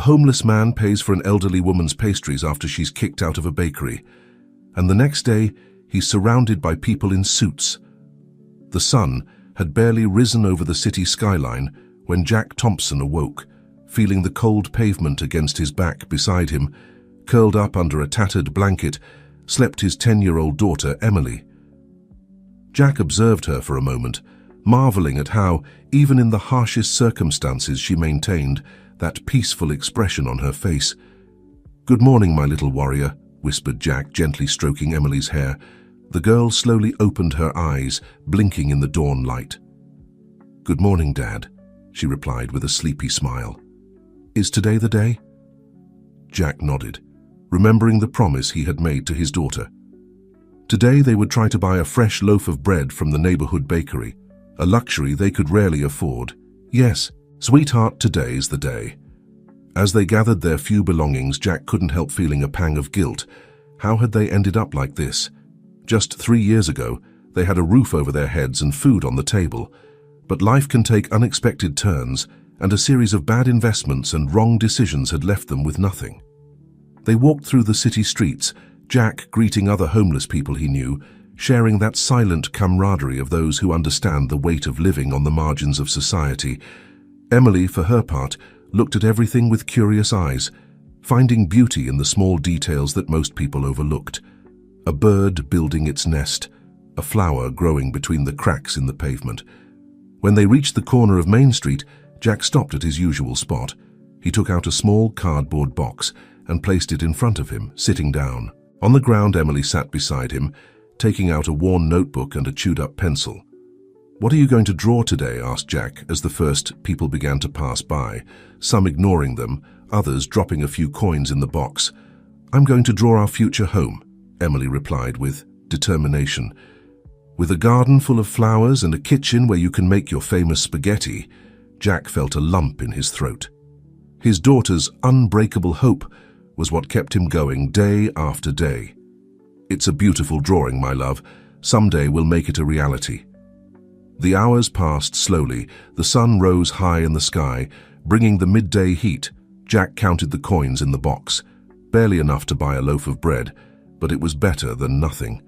homeless man pays for an elderly woman's pastries after she's kicked out of a bakery. And the next day, he's surrounded by people in suits. The sun had barely risen over the city skyline when Jack Thompson awoke, feeling the cold pavement against his back. Beside him, curled up under a tattered blanket, slept his 10-year-old daughter, Emily. Jack observed her for a moment, marveling at how, even in the harshest circumstances, she maintained that peaceful expression on her face. "Good morning, my little warrior," whispered Jack, gently stroking Emily's hair. The girl slowly opened her eyes, blinking in the dawn light. "Good morning, Dad," she replied with a sleepy smile. "Is today the day?" Jack nodded, remembering the promise he had made to his daughter. Today they would try to buy a fresh loaf of bread from the neighborhood bakery, a luxury they could rarely afford. "Yes, sweetheart, today's the day." As they gathered their few belongings, Jack couldn't help feeling a pang of guilt. How had they ended up like this? Just 3 years ago, they had a roof over their heads and food on the table. But life can take unexpected turns, and a series of bad investments and wrong decisions had left them with nothing. They walked through the city streets, Jack greeting other homeless people he knew, sharing that silent camaraderie of those who understand the weight of living on the margins of society. Emily, for her part, looked at everything with curious eyes, finding beauty in the small details that most people overlooked. A bird building its nest, a flower growing between the cracks in the pavement. When they reached the corner of Main Street, Jack stopped at his usual spot. He took out a small cardboard box and placed it in front of him, sitting down. On the ground, Emily sat beside him, taking out a worn notebook and a chewed-up pencil. "What are you going to draw today?" asked Jack as the first people began to pass by, some ignoring them, others dropping a few coins in the box. "I'm going to draw our future home," Emily replied with determination. "With a garden full of flowers and a kitchen where you can make your famous spaghetti." Jack felt a lump in his throat. His daughter's unbreakable hope was what kept him going day after day. "It's a beautiful drawing, my love. Someday we'll make it a reality." The hours passed slowly. The sun rose high in the sky, bringing the midday heat. Jack counted the coins in the box. Barely enough to buy a loaf of bread, but it was better than nothing.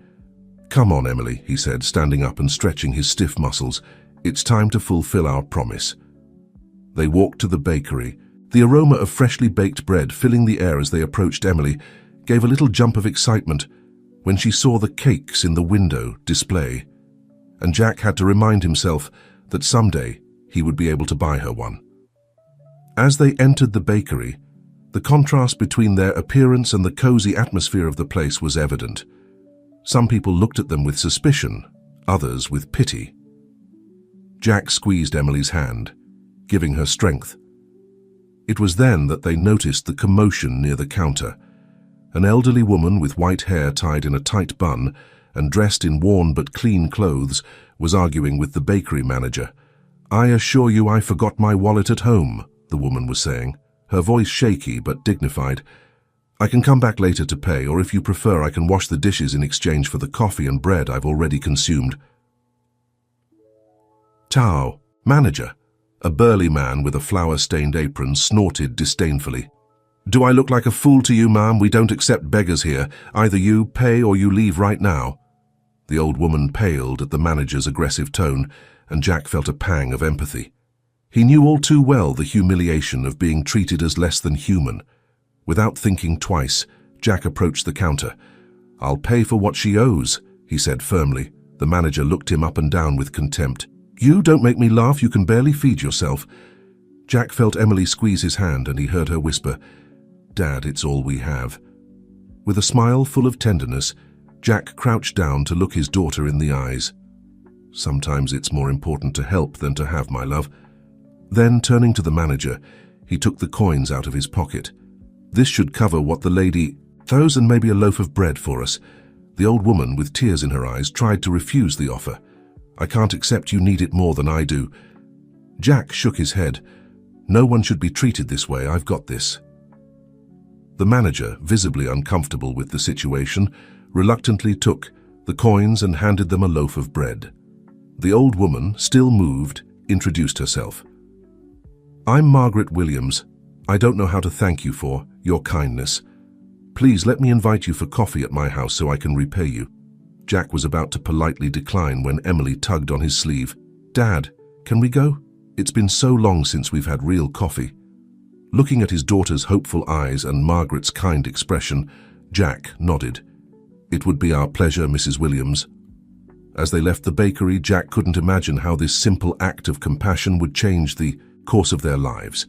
"Come on, Emily," he said, standing up and stretching his stiff muscles. "It's time to fulfill our promise." They walked to the bakery. The aroma of freshly baked bread filling the air as they approached Emily gave a little jump of excitement when she saw the cakes in the window display. And Jack had to remind himself that someday he would be able to buy her one. As they entered the bakery, the contrast between their appearance and the cozy atmosphere of the place was evident. Some people looked at them with suspicion, others with pity. Jack squeezed Emily's hand, giving her strength. It was then that they noticed the commotion near the counter. An elderly woman with white hair tied in a tight bun and dressed in worn but clean clothes was arguing with the bakery manager. "I assure you I forgot my wallet at home," the woman was saying, her voice shaky but dignified. "I can come back later to pay, or if you prefer I can wash the dishes in exchange for the coffee and bread I've already consumed." Tao, manager, a burly man with a flour-stained apron, snorted disdainfully. "Do I look like a fool to you, ma'am? We don't accept beggars here. Either you pay or you leave right now." The old woman paled at the manager's aggressive tone, and Jack felt a pang of empathy. He knew all too well the humiliation of being treated as less than human. Without thinking twice, Jack approached the counter. "I'll pay for what she owes," he said firmly. The manager looked him up and down with contempt. "You don't make me laugh, you can barely feed yourself." Jack felt Emily squeeze his hand and he heard her whisper, "Dad, it's all we have." With a smile full of tenderness, Jack crouched down to look his daughter in the eyes. "Sometimes it's more important to help than to have, my love." Then, turning to the manager, he took the coins out of his pocket. "This should cover what the lady... those and maybe a loaf of bread for us." The old woman, with tears in her eyes, tried to refuse the offer. "I can't accept you need it more than I do." Jack shook his head. "No one should be treated this way, I've got this." The manager, visibly uncomfortable with the situation, reluctantly took the coins and handed them a loaf of bread. The old woman, still moved, introduced herself. "I'm Margaret Williams. I don't know how to thank you for your kindness. Please let me invite you for coffee at my house so I can repay you." Jack was about to politely decline when Emily tugged on his sleeve. "Dad, can we go? It's been so long since we've had real coffee." Looking at his daughter's hopeful eyes and Margaret's kind expression, Jack nodded. "It would be our pleasure, Mrs. Williams." As they left the bakery, Jack couldn't imagine how this simple act of compassion would change the course of their lives.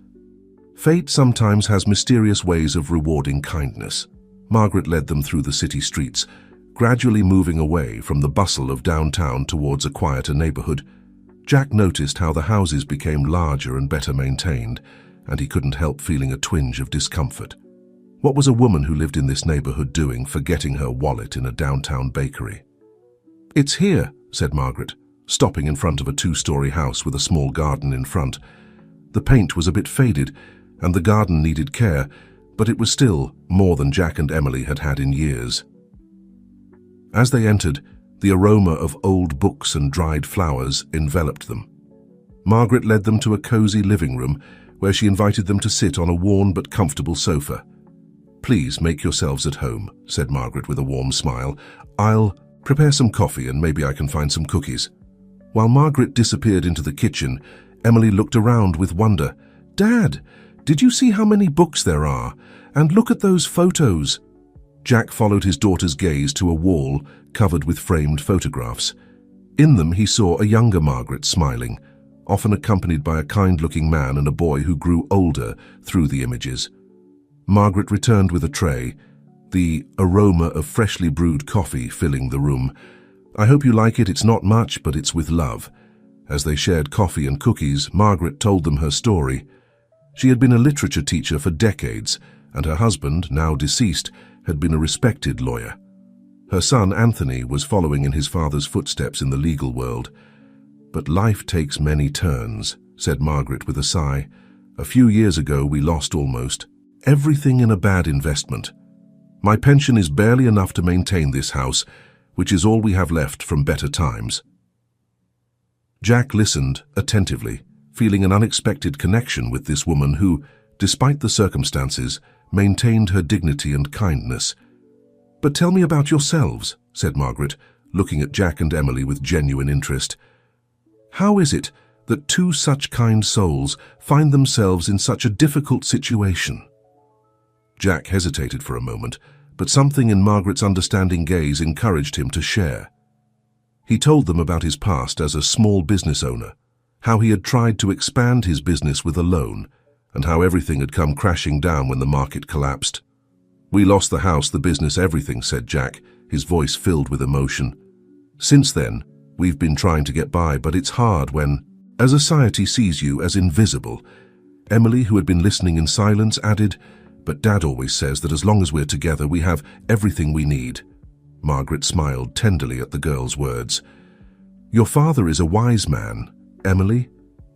Fate sometimes has mysterious ways of rewarding kindness. Margaret led them through the city streets, gradually moving away from the bustle of downtown towards a quieter neighborhood. Jack noticed how the houses became larger and better maintained, and he couldn't help feeling a twinge of discomfort. What was a woman who lived in this neighborhood doing, forgetting her wallet in a downtown bakery? "It's here," said Margaret, stopping in front of a two-story house with a small garden in front. The paint was a bit faded, and the garden needed care, but it was still more than Jack and Emily had had in years. As they entered, the aroma of old books and dried flowers enveloped them. Margaret led them to a cozy living room where she invited them to sit on a worn but comfortable sofa. "Please make yourselves at home," said Margaret with a warm smile. "I'll prepare some coffee and maybe I can find some cookies." While Margaret disappeared into the kitchen, Emily looked around with wonder. "Dad, did you see how many books there are? And look at those photos." Jack followed his daughter's gaze to a wall covered with framed photographs. In them he saw a younger Margaret smiling, often accompanied by a kind-looking man and a boy who grew older through the images. Margaret returned with a tray, the aroma of freshly brewed coffee filling the room. "I hope you like it. It's not much, but it's with love." As they shared coffee and cookies, Margaret told them her story. She had been a literature teacher for decades, and her husband, now deceased, had been a respected lawyer. Her son, Anthony, was following in his father's footsteps in the legal world. "But life takes many turns," said Margaret with a sigh. "A few years ago we lost almost everything in a bad investment. My pension is barely enough to maintain this house, which is all we have left from better times." Jack listened attentively, feeling an unexpected connection with this woman who, despite the circumstances, maintained her dignity and kindness. "But tell me about yourselves," said Margaret, looking at Jack and Emily with genuine interest. "How is it that two such kind souls find themselves in such a difficult situation?" Jack hesitated for a moment, but something in Margaret's understanding gaze encouraged him to share. He told them about his past as a small business owner, how he had tried to expand his business with a loan, and how everything had come crashing down when the market collapsed. "We lost the house, the business, everything," said Jack, his voice filled with emotion. "Since then, we've been trying to get by, but it's hard when a society sees you as invisible." Emily, who had been listening in silence, added, "But Dad always says that as long as we're together, we have everything we need." Margaret smiled tenderly at the girl's words. "Your father is a wise man, Emily,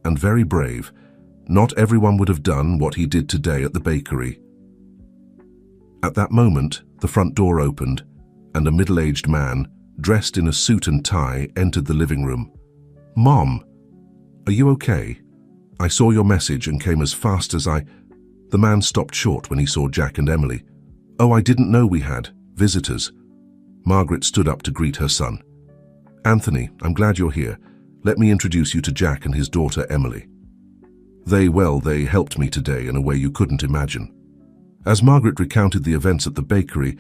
and very brave. Not everyone would have done what he did today at the bakery." At that moment, the front door opened, and a middle-aged man, dressed in a suit and tie, entered the living room. "Mom, are you okay? I saw your message and came as fast as I—" The man stopped short when he saw Jack and Emily. "Oh, I didn't know we had visitors." Margaret stood up to greet her son. "Anthony, I'm glad you're here. Let me introduce you to Jack and his daughter, Emily. They helped me today in a way you couldn't imagine." As Margaret recounted the events at the bakery,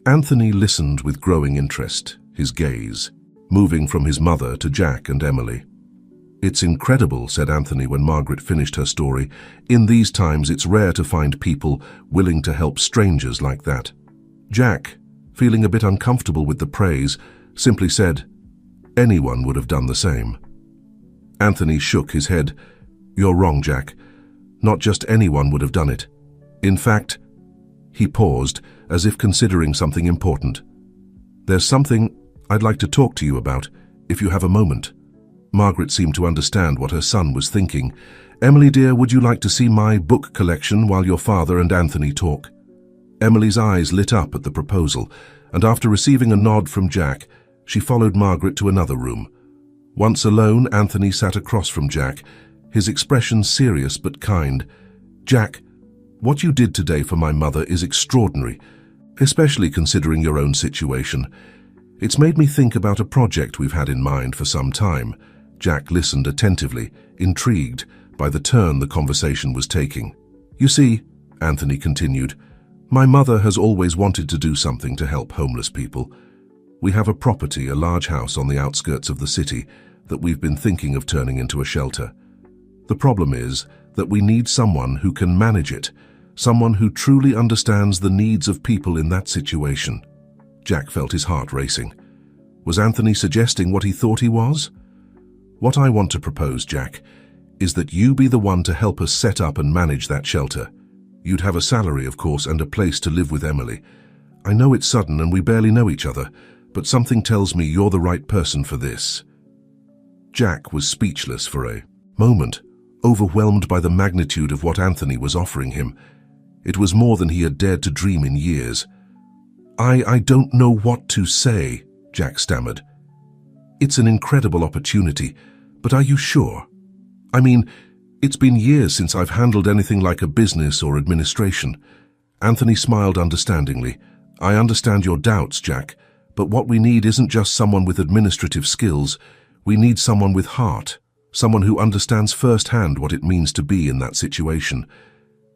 Anthony listened with growing interest, his gaze moving from his mother to Jack and Emily. "It's incredible," said Anthony when Margaret finished her story. "In these times, it's rare to find people willing to help strangers like that." Jack, feeling a bit uncomfortable with the praise, simply said, "Anyone would have done the same." Anthony shook his head. "You're wrong, Jack. Not just anyone would have done it. In fact—" He paused, as if considering something important. "There's something I'd like to talk to you about, if you have a moment." Margaret seemed to understand what her son was thinking. "Emily, dear, would you like to see my book collection while your father and Anthony talk?" Emily's eyes lit up at the proposal, and after receiving a nod from Jack, she followed Margaret to another room. Once alone, Anthony sat across from Jack, his expression serious but kind. "Jack, What you did today for my mother is extraordinary, especially considering your own situation. It's made me think about a project we've had in mind for some time." Jack listened attentively, intrigued by the turn the conversation was taking. "You see," Anthony continued, "my mother has always wanted to do something to help homeless people. We have a property, a large house on the outskirts of the city, that we've been thinking of turning into a shelter. The problem is that we need someone who can manage it, someone who truly understands the needs of people in that situation." Jack felt his heart racing. Was Anthony suggesting what he thought he was? "What I want to propose, Jack, is that you be the one to help us set up and manage that shelter. You'd have a salary, of course, and a place to live with Emily. I know it's sudden and we barely know each other, but something tells me you're the right person for this." Jack was speechless for a moment, overwhelmed by the magnitude of what Anthony was offering him. It was more than he had dared to dream in years. I don't know what to say," Jack stammered. "It's an incredible opportunity, but are you sure? I mean, it's been years since I've handled anything like a business or administration." Anthony smiled understandingly. "I understand your doubts, Jack, but what we need isn't just someone with administrative skills. We need someone with heart, someone who understands firsthand what it means to be in that situation.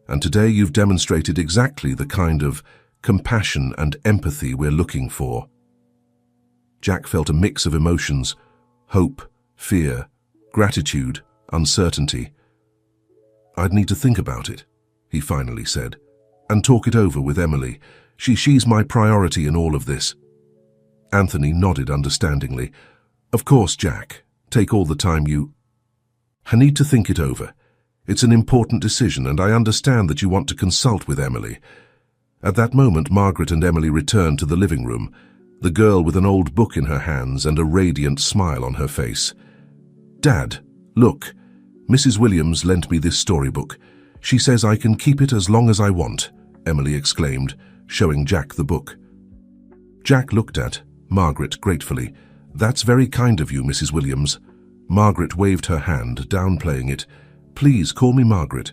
And today you've demonstrated exactly the kind of compassion and empathy we're looking for." Jack felt a mix of emotions: hope, fear, gratitude, uncertainty. "I'd need to think about it," he finally said, "and talk it over with Emily. She's my priority in all of this." Anthony nodded understandingly. "Of course, Jack. Take all the time you... I need to think it over. It's an important decision, and I understand that you want to consult with Emily." At that moment, Margaret and Emily returned to the living room, the girl with an old book in her hands and a radiant smile on her face. "Dad, look, Mrs. Williams lent me this storybook. She says I can keep it as long as I want," Emily exclaimed, showing Jack the book. Jack looked at Margaret gratefully. "That's very kind of you, Mrs. Williams." Margaret waved her hand, downplaying it. "Please call me Margaret.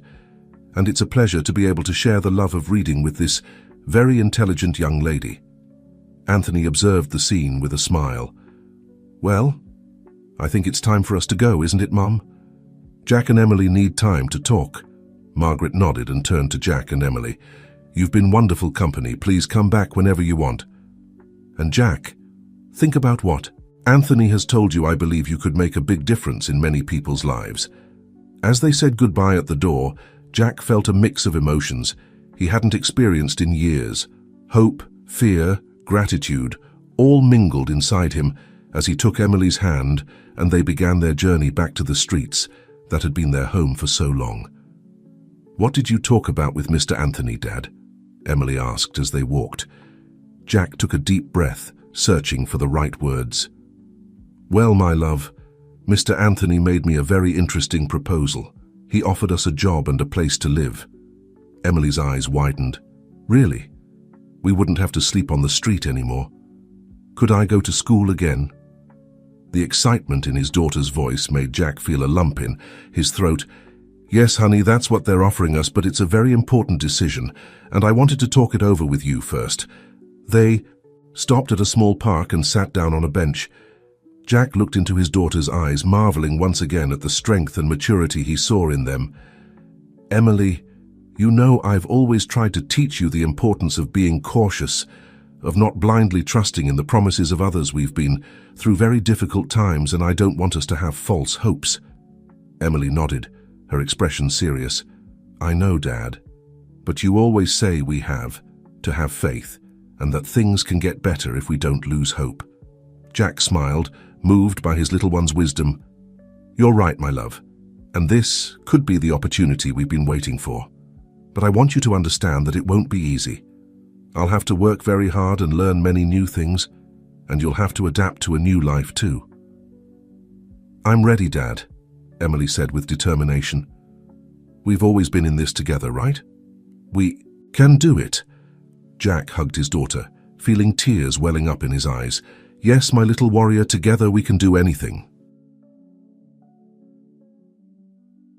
And it's a pleasure to be able to share the love of reading with this very intelligent young lady." Anthony observed the scene with a smile. "Well, I think it's time for us to go, isn't it, Mum? Jack and Emily need time to talk." Margaret nodded and turned to Jack and Emily. "You've been wonderful company. Please come back whenever you want. And Jack, think about what Anthony has told you. I believe you could make a big difference in many people's lives." As they said goodbye at the door, Jack felt a mix of emotions he hadn't experienced in years. Hope, fear, gratitude, all mingled inside him as he took Emily's hand and they began their journey back to the streets that had been their home for so long. "What did you talk about with Mr. Anthony, Dad?" Emily asked as they walked. Jack took a deep breath, searching for the right words. "Well, my love, Mr. Anthony made me a very interesting proposal. He offered us a job and a place to live." Emily's eyes widened. "Really? We wouldn't have to sleep on the street anymore. Could I go to school again?" The excitement in his daughter's voice made Jack feel a lump in his throat. "Yes, honey, that's what they're offering us, but it's a very important decision, and I wanted to talk it over with you first." They stopped at a small park and sat down on a bench. Jack looked into his daughter's eyes, marveling once again at the strength and maturity he saw in them. "Emily, you know I've always tried to teach you the importance of being cautious, of not blindly trusting in the promises of others. We've been through very difficult times, and I don't want us to have false hopes." Emily nodded, her expression serious. "I know, Dad, but you always say we have to have faith, and that things can get better if we don't lose hope." Jack smiled, moved by his little one's wisdom. "You're right, my love, and this could be the opportunity we've been waiting for. But I want you to understand that it won't be easy. I'll have to work very hard and learn many new things, and you'll have to adapt to a new life too." "I'm ready, Dad," Emily said with determination. "We've always been in this together, right? We can do it." Jack hugged his daughter, feeling tears welling up in his eyes. "Yes, my little warrior, together we can do anything."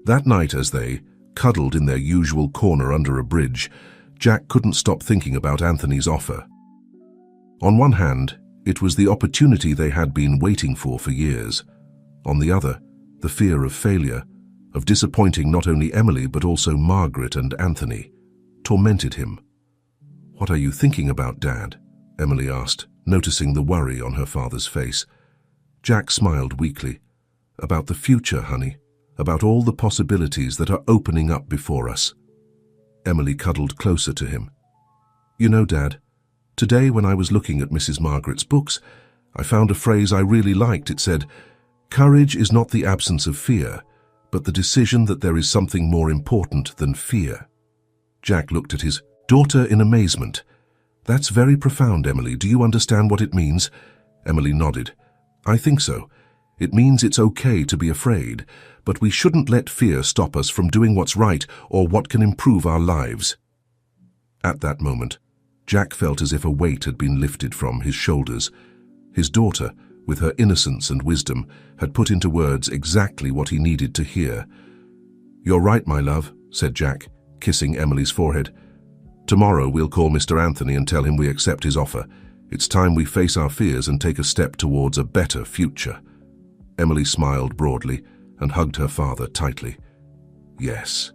That night, as they cuddled in their usual corner under a bridge, Jack couldn't stop thinking about Anthony's offer. On one hand, it was the opportunity they had been waiting for years. On the other, the fear of failure, of disappointing not only Emily but also Margaret and Anthony, tormented him. "What are you thinking about, Dad?" Emily asked, noticing the worry on her father's face. Jack smiled weakly. "About the future, honey. About all the possibilities that are opening up before us." Emily cuddled closer to him. "You know, Dad, today when I was looking at Mrs. Margaret's books, I found a phrase I really liked. It said, 'Courage is not the absence of fear, but the decision that there is something more important than fear.'" Jack looked at his daughter in amazement. "That's very profound, Emily. Do you understand what it means?" Emily nodded. "I think so. It means it's okay to be afraid, but we shouldn't let fear stop us from doing what's right or what can improve our lives." At that moment, Jack felt as if a weight had been lifted from his shoulders. His daughter, with her innocence and wisdom, had put into words exactly what he needed to hear. "You're right, my love," said Jack, kissing Emily's forehead. "Tomorrow we'll call Mr. Anthony and tell him we accept his offer. It's time we face our fears and take a step towards a better future." Emily smiled broadly and hugged her father tightly. "Yes,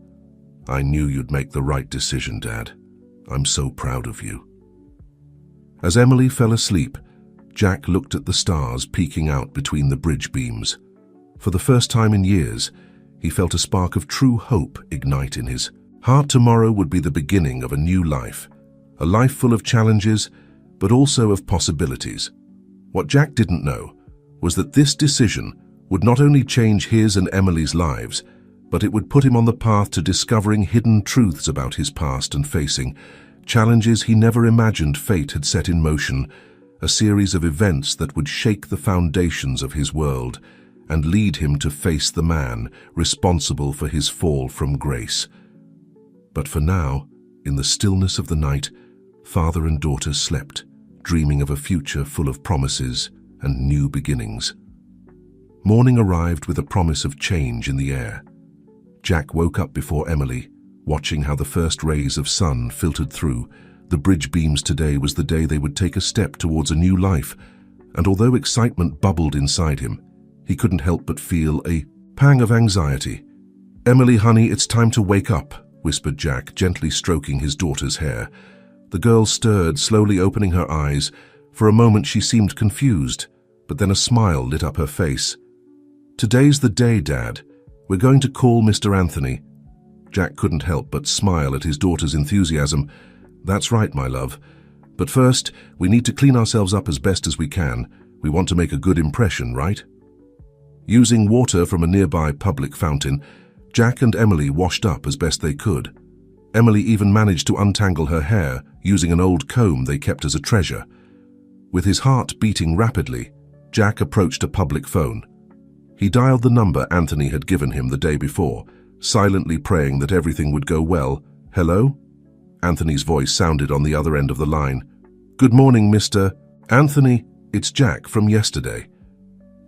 I knew you'd make the right decision, Dad. I'm so proud of you." As Emily fell asleep, Jack looked at the stars peeking out between the bridge beams. For the first time in years, he felt a spark of true hope ignite in his heart. Tomorrow would be the beginning of a new life, a life full of challenges, but also of possibilities. What Jack didn't know was that this decision would not only change his and Emily's lives, but it would put him on the path to discovering hidden truths about his past and facing challenges he never imagined fate had set in motion, a series of events that would shake the foundations of his world and lead him to face the man responsible for his fall from grace. But for now, in the stillness of the night, father and daughter slept, dreaming of a future full of promises and new beginnings. Morning arrived with a promise of change in the air. Jack woke up before Emily, watching how the first rays of sun filtered through the bridge beams. Today was the day they would take a step towards a new life, and although excitement bubbled inside him, he couldn't help but feel a pang of anxiety. "Emily, honey, it's time to wake up," whispered Jack, gently stroking his daughter's hair. The girl stirred, slowly opening her eyes. For a moment she seemed confused, but then a smile lit up her face. "Today's the day, Dad. We're going to call Mr. Anthony." Jack couldn't help but smile at his daughter's enthusiasm. "That's right, my love. But first, we need to clean ourselves up as best as we can. We want to make a good impression, right?" Using water from a nearby public fountain, Jack and Emily washed up as best they could. Emily even managed to untangle her hair using an old comb they kept as a treasure. With his heart beating rapidly, Jack approached a public phone. He dialed the number Anthony had given him the day before, silently praying that everything would go well. "Hello?" Anthony's voice sounded on the other end of the line. "Good morning, Mr. Anthony. It's Jack from yesterday."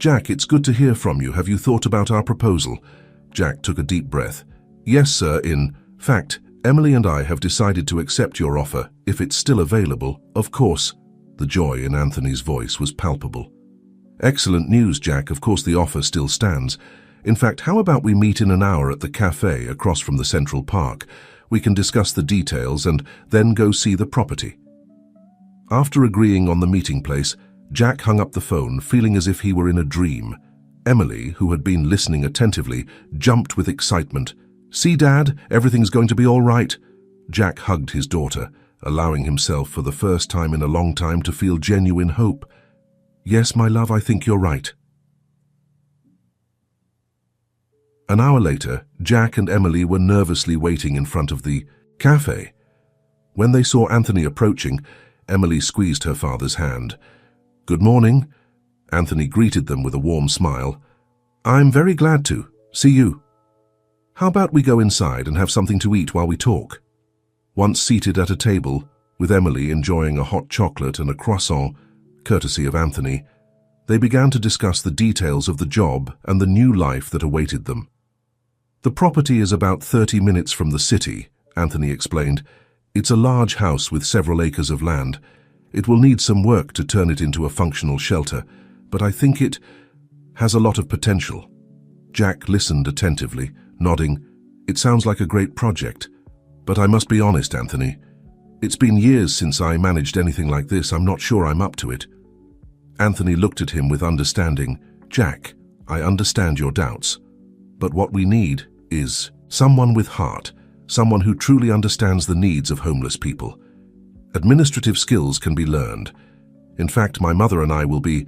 "Jack, it's good to hear from you. Have you thought about our proposal?" Jack took a deep breath. "Yes, sir. In fact, Emily and I have decided to accept your offer, if it's still available, of course." The joy in Anthony's voice was palpable. "Excellent news, Jack. Of course the offer still stands. In fact, how about we meet in an hour at the cafe across from the Central Park? We can discuss the details and then go see the property." After agreeing on the meeting place, Jack hung up the phone, feeling as if he were in a dream. Emily, who had been listening attentively, jumped with excitement. "See, Dad, everything's going to be all right." Jack hugged his daughter, allowing himself for the first time in a long time to feel genuine hope. "Yes, my love, I think you're right." An hour later, Jack and Emily were nervously waiting in front of the cafe. When they saw Anthony approaching, Emily squeezed her father's hand. "Good morning." Anthony greeted them with a warm smile. "I'm very glad to. See you. How about we go inside and have something to eat while we talk?" Once seated at a table, with Emily enjoying a hot chocolate and a croissant, courtesy of Anthony, they began to discuss the details of the job and the new life that awaited them. The property is about 30 minutes from the city, Anthony explained. It's a large house with several acres of land. It will need some work to turn it into a functional shelter, but I think it has a lot of potential. Jack listened attentively, nodding. It sounds like a great project. But I must be honest, Anthony. It's been years since I managed anything like this. I'm not sure I'm up to it. Anthony looked at him with understanding. Jack, I understand your doubts. But what we need is someone with heart, someone who truly understands the needs of homeless people. Administrative skills can be learned. In fact, my mother and I will be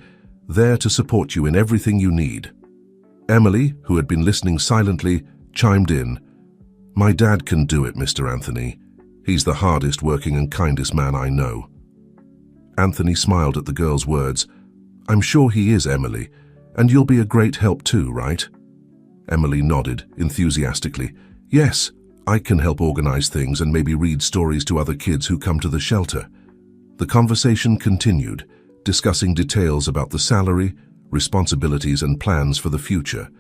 there to support you in everything you need. Emily, who had been listening silently, chimed in. My dad can do it, Mr. Anthony. He's the hardest working and kindest man I know. Anthony smiled at the girl's words. I'm sure he is, Emily, and you'll be a great help too, right? Emily nodded enthusiastically. Yes, I can help organize things and maybe read stories to other kids who come to the shelter. The conversation continued, discussing details about the salary, responsibilities and plans for the future.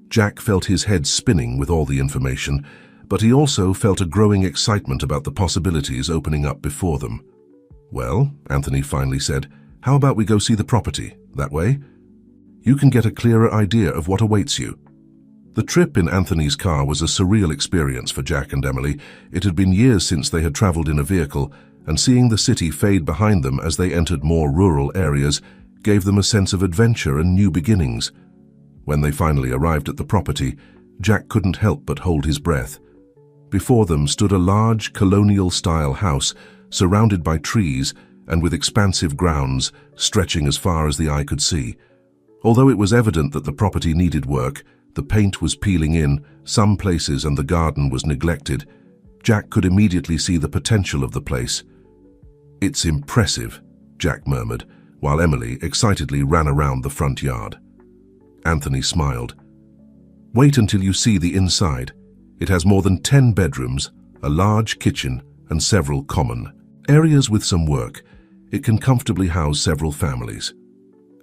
Jack felt his head spinning with all the information, but he also felt a growing excitement about the possibilities opening up before them. Well, Anthony finally said, how about we go see the property? That way, you can get a clearer idea of what awaits you. The trip in Anthony's car was a surreal experience for Jack and Emily. It had been years since they had traveled in a vehicle, and seeing the city fade behind them as they entered more rural areas gave them a sense of adventure and new beginnings. When they finally arrived at the property, Jack couldn't help but hold his breath. Before them stood a large colonial-style house surrounded by trees and with expansive grounds stretching as far as the eye could see. Although it was evident that the property needed work, the paint was peeling in some places and the garden was neglected, Jack could immediately see the potential of the place. It's impressive, Jack murmured, while Emily excitedly ran around the front yard. Anthony smiled. Wait until you see the inside. It has more than 10 bedrooms, a large kitchen, and several common areas with some work. It can comfortably house several families.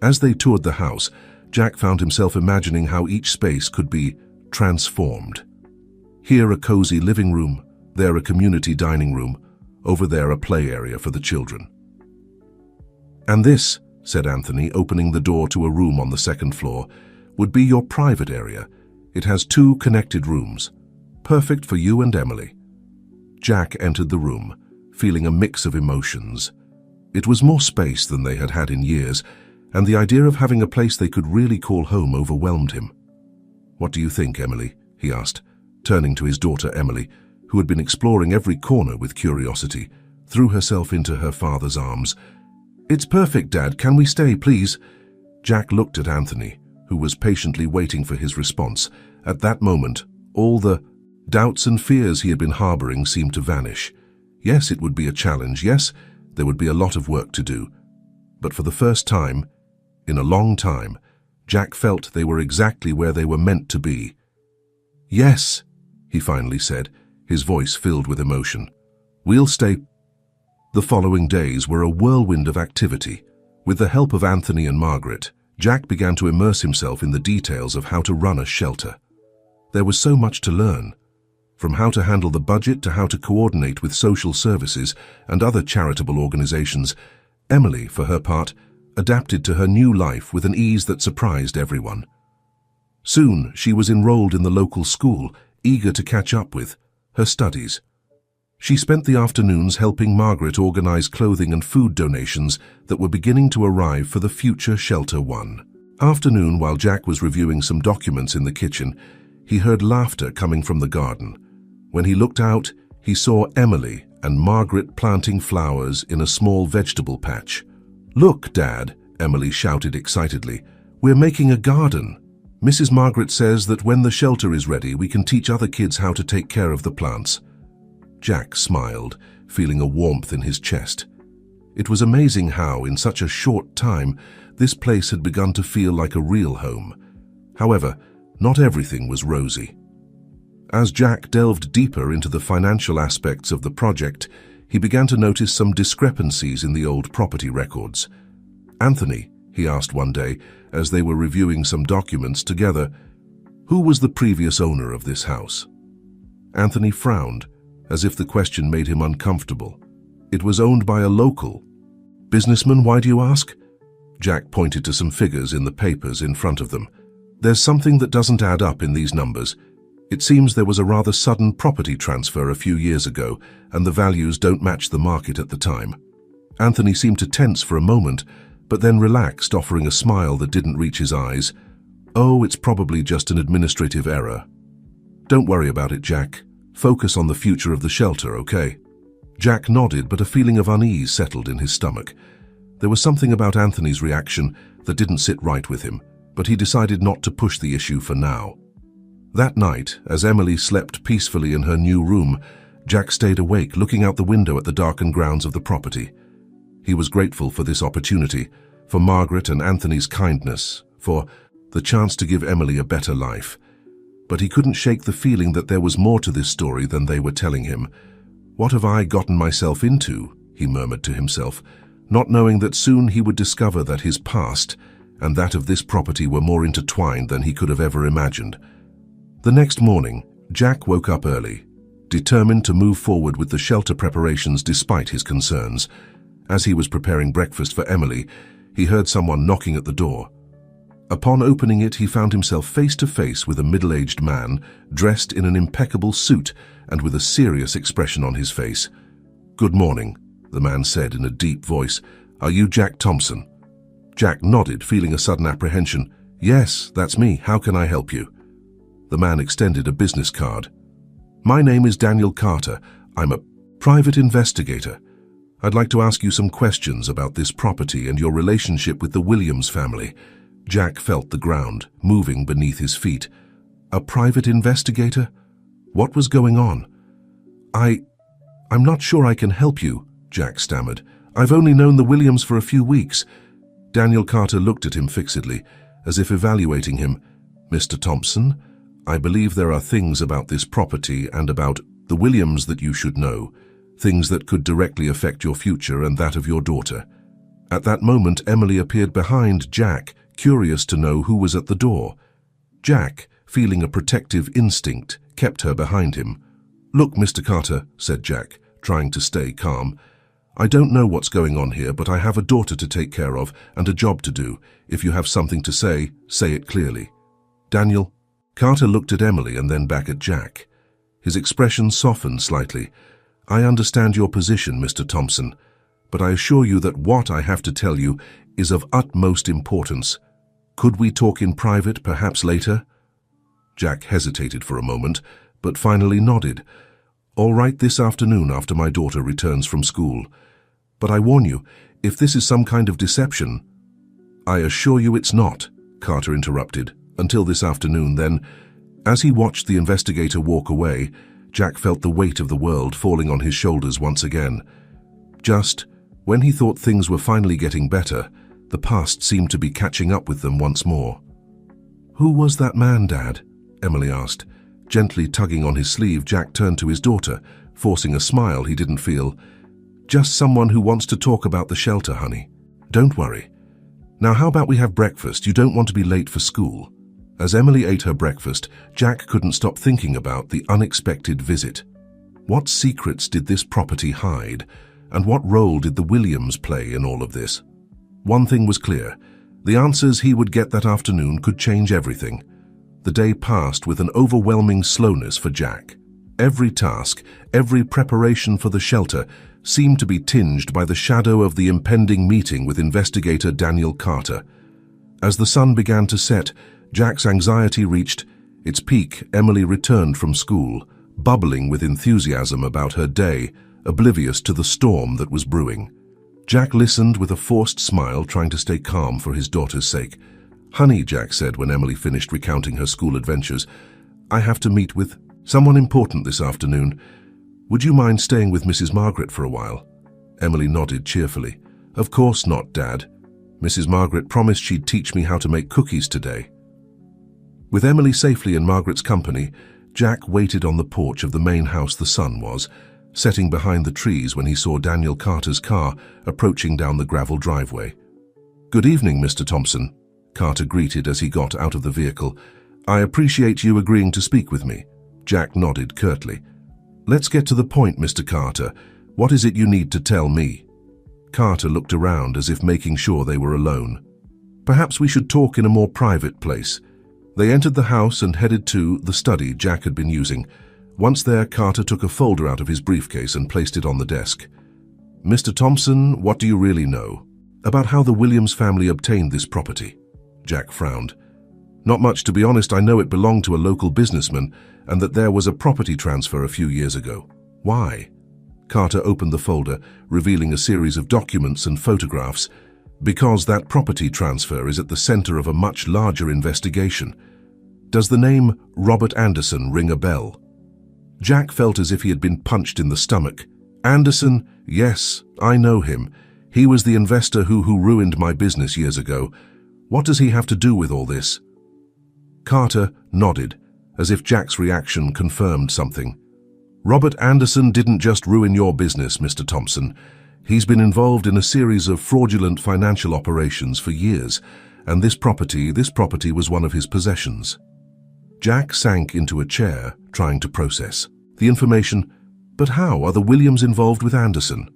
As they toured the house, Jack found himself imagining how each space could be transformed. Here a cozy living room, there a community dining room, over there a play area for the children. And this, said Anthony, opening the door to a room on the second floor, would be your private area. It has 2 connected rooms. Perfect for you and Emily. Jack entered the room, feeling a mix of emotions. It was more space than they had had in years, and the idea of having a place they could really call home overwhelmed him. What do you think, Emily? He asked, turning to his daughter Emily, who had been exploring every corner with curiosity, threw herself into her father's arms. It's perfect, Dad. Can we stay, please? Jack looked at Anthony, who was patiently waiting for his response. At that moment, all the doubts and fears he had been harboring seemed to vanish. Yes, it would be a challenge. Yes, there would be a lot of work to do. But for the first time, in a long time, Jack felt they were exactly where they were meant to be. Yes, he finally said, his voice filled with emotion. We'll stay. The following days were a whirlwind of activity. With the help of Anthony and Margaret, Jack began to immerse himself in the details of how to run a shelter. There was so much to learn, from how to handle the budget to how to coordinate with social services and other charitable organizations. Emily, for her part, adapted to her new life with an ease that surprised everyone. Soon, she was enrolled in the local school, eager to catch up with her studies. She spent the afternoons helping Margaret organize clothing and food donations that were beginning to arrive for the future Shelter One. Afternoon, while Jack was reviewing some documents in the kitchen, he heard laughter coming from the garden. When he looked out, he saw Emily and Margaret planting flowers in a small vegetable patch. Look, Dad, Emily shouted excitedly. We're making a garden. Mrs. Margaret says that when the shelter is ready, we can teach other kids how to take care of the plants. Jack smiled, feeling a warmth in his chest. It was amazing how, in such a short time, this place had begun to feel like a real home. However, not everything was rosy. As Jack delved deeper into the financial aspects of the project, he began to notice some discrepancies in the old property records. Anthony, he asked one day, as they were reviewing some documents together, Who was the previous owner of this house? Anthony frowned, as if the question made him uncomfortable. It was owned by a local. Businessman, why do you ask? Jack pointed to some figures in the papers in front of them. There's something that doesn't add up in these numbers. It seems there was a rather sudden property transfer a few years ago, and the values don't match the market at the time. Anthony seemed to tense for a moment, but then relaxed, offering a smile that didn't reach his eyes. Oh, it's probably just an administrative error. Don't worry about it, Jack. Focus on the future of the shelter, okay? Jack nodded, but a feeling of unease settled in his stomach. There was something about Anthony's reaction that didn't sit right with him, but he decided not to push the issue for now. That night, as Emily slept peacefully in her new room, Jack stayed awake, looking out the window at the darkened grounds of the property. He was grateful for this opportunity, for Margaret and Anthony's kindness, for the chance to give Emily a better life. But he couldn't shake the feeling that there was more to this story than they were telling him. What have I gotten myself into? He murmured to himself, not knowing that soon he would discover that his past and that of this property were more intertwined than he could have ever imagined. The next morning, Jack woke up early, determined to move forward with the shelter preparations despite his concerns. As he was preparing breakfast for Emily, he heard someone knocking at the door. Upon opening it, he found himself face to face with a middle-aged man, dressed in an impeccable suit and with a serious expression on his face. "Good morning," the man said in a deep voice. "Are you Jack Thompson?" Jack nodded, feeling a sudden apprehension. "Yes, that's me. How can I help you?" The man extended a business card. "My name is Daniel Carter. I'm a private investigator. I'd like to ask you some questions about this property and your relationship with the Williams family." Jack felt the ground moving beneath his feet. A private investigator? What was going on? I'm not sure I can help you, Jack stammered. "I've only known the Williams for a few weeks." Daniel Carter looked at him fixedly, as if evaluating him. "Mr. Thompson, I believe there are things about this property and about the Williams that you should know, things that could directly affect your future and that of your daughter." At that moment, Emily appeared behind Jack, curious to know who was at the door. Jack, feeling a protective instinct, kept her behind him. "Look, Mr. Carter," said Jack, trying to stay calm. "I don't know what's going on here, but I have a daughter to take care of and a job to do. If you have something to say it clearly." "Daniel?" Carter looked at Emily and then back at Jack. His expression softened slightly. "I understand your position, Mr. Thompson, but I assure you that what I have to tell you is of utmost importance. Could we talk in private, perhaps later?" Jack hesitated for a moment, but finally nodded. "All right, this afternoon after my daughter returns from school. But I warn you, if this is some kind of deception—" "I assure you it's not," Carter interrupted. "Until this afternoon, then." As he watched the investigator walk away, Jack felt the weight of the world falling on his shoulders once again. Just when he thought things were finally getting better, the past seemed to be catching up with them once more. "Who was that man, Dad?" Emily asked. Gently tugging on his sleeve, Jack turned to his daughter, forcing a smile he didn't feel. "Just someone who wants to talk about the shelter, honey. Don't worry. Now how about we have breakfast? You don't want to be late for school." As Emily ate her breakfast, Jack couldn't stop thinking about the unexpected visit. What secrets did this property hide, and what role did the Williams play in all of this? One thing was clear. The answers he would get that afternoon could change everything. The day passed with an overwhelming slowness for Jack. Every task, every preparation for the shelter seemed to be tinged by the shadow of the impending meeting with investigator Daniel Carter. As the sun began to set, Jack's anxiety reached its peak. Emily returned from school, bubbling with enthusiasm about her day, oblivious to the storm that was brewing. Jack listened with a forced smile, trying to stay calm for his daughter's sake. "Honey," Jack said when Emily finished recounting her school adventures, "I have to meet with someone important this afternoon. Would you mind staying with Mrs. Margaret for a while?" Emily nodded cheerfully. "Of course not, Dad. Mrs. Margaret promised she'd teach me how to make cookies today." With Emily safely in Margaret's company, Jack waited on the porch of the main house the sun was, setting behind the trees when he saw Daniel Carter's car approaching down the gravel driveway. "Good evening, Mr. Thompson," Carter greeted as he got out of the vehicle. I appreciate you agreeing to speak with me. Jack nodded curtly. Let's get to the point, Mr. Carter. What is it you need to tell me? Carter looked around as if making sure they were alone. Perhaps we should talk in a more private place. They entered the house and headed to the study Jack had been using. Once there, Carter took a folder out of his briefcase and placed it on the desk. Mr. Thompson, what do you really know about how the Williams family obtained this property? Jack frowned. Not much, to be honest. I know it belonged to a local businessman and that there was a property transfer a few years ago. Why? Carter opened the folder, revealing a series of documents and photographs. Because that property transfer is at the center of a much larger investigation. Does the name Robert Anderson ring a bell? Jack felt as if he had been punched in the stomach. Anderson? Yes, I know him. He was the investor who ruined my business years ago. What does he have to do with all this? Carter nodded, as if Jack's reaction confirmed something. Robert Anderson didn't just ruin your business, Mr. Thompson. He's been involved in a series of fraudulent financial operations for years, and this property was one of his possessions. Jack sank into a chair, trying to process the information. But how are the Williams involved with Anderson?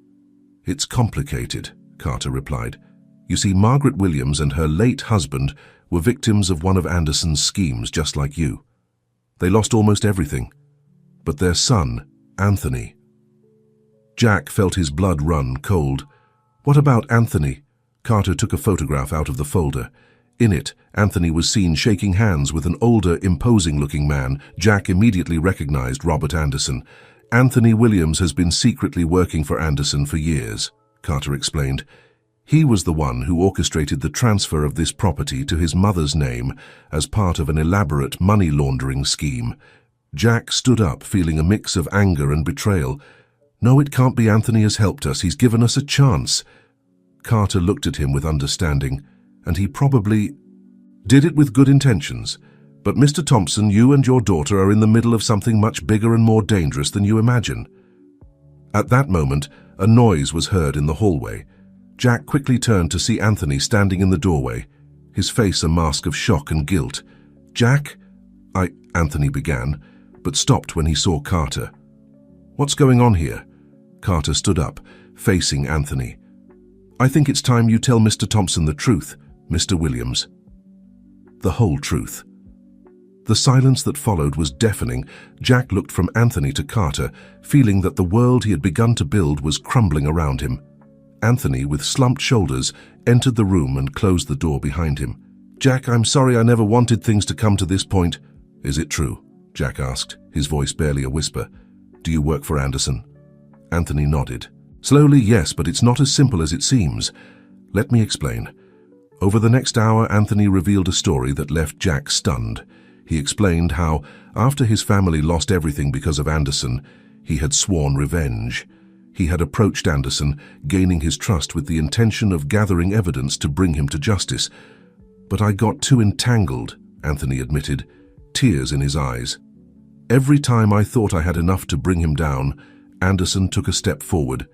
It's complicated, Carter replied. You see, Margaret Williams and her late husband were victims of one of Anderson's schemes, just like you. They lost almost everything. But their son, Anthony. Jack felt his blood run cold. What about Anthony? Carter took a photograph out of the folder. In it, Anthony was seen shaking hands with an older, imposing-looking man. Jack immediately recognized Robert Anderson. Anthony Williams has been secretly working for Anderson for years, Carter explained. He was the one who orchestrated the transfer of this property to his mother's name as part of an elaborate money laundering scheme. Jack stood up, feeling a mix of anger and betrayal. No, it can't be. Anthony has helped us. He's given us a chance. Carter looked at him with understanding, and he probably did it with good intentions. But Mr. Thompson, you and your daughter are in the middle of something much bigger and more dangerous than you imagine. At that moment, a noise was heard in the hallway. Jack quickly turned to see Anthony standing in the doorway, his face a mask of shock and guilt. Jack? Anthony began, but stopped when he saw Carter. What's going on here? Carter stood up, facing Anthony. I think it's time you tell Mr. Thompson the truth, Mr. Williams. The whole truth. The silence that followed was deafening. Jack looked from Anthony to Carter, feeling that the world he had begun to build was crumbling around him. Anthony, with slumped shoulders, entered the room and closed the door behind him. Jack, I'm sorry. I never wanted things to come to this point. Is it true? Jack asked, his voice barely a whisper. Do you work for Anderson? Anthony nodded. Slowly, yes, but it's not as simple as it seems. Let me explain. Over the next hour, Anthony revealed a story that left Jack stunned. He explained how, after his family lost everything because of Anderson, he had sworn revenge. He had approached Anderson, gaining his trust with the intention of gathering evidence to bring him to justice. But I got too entangled, Anthony admitted, tears in his eyes. Every time I thought I had enough to bring him down, Anderson took a step forward.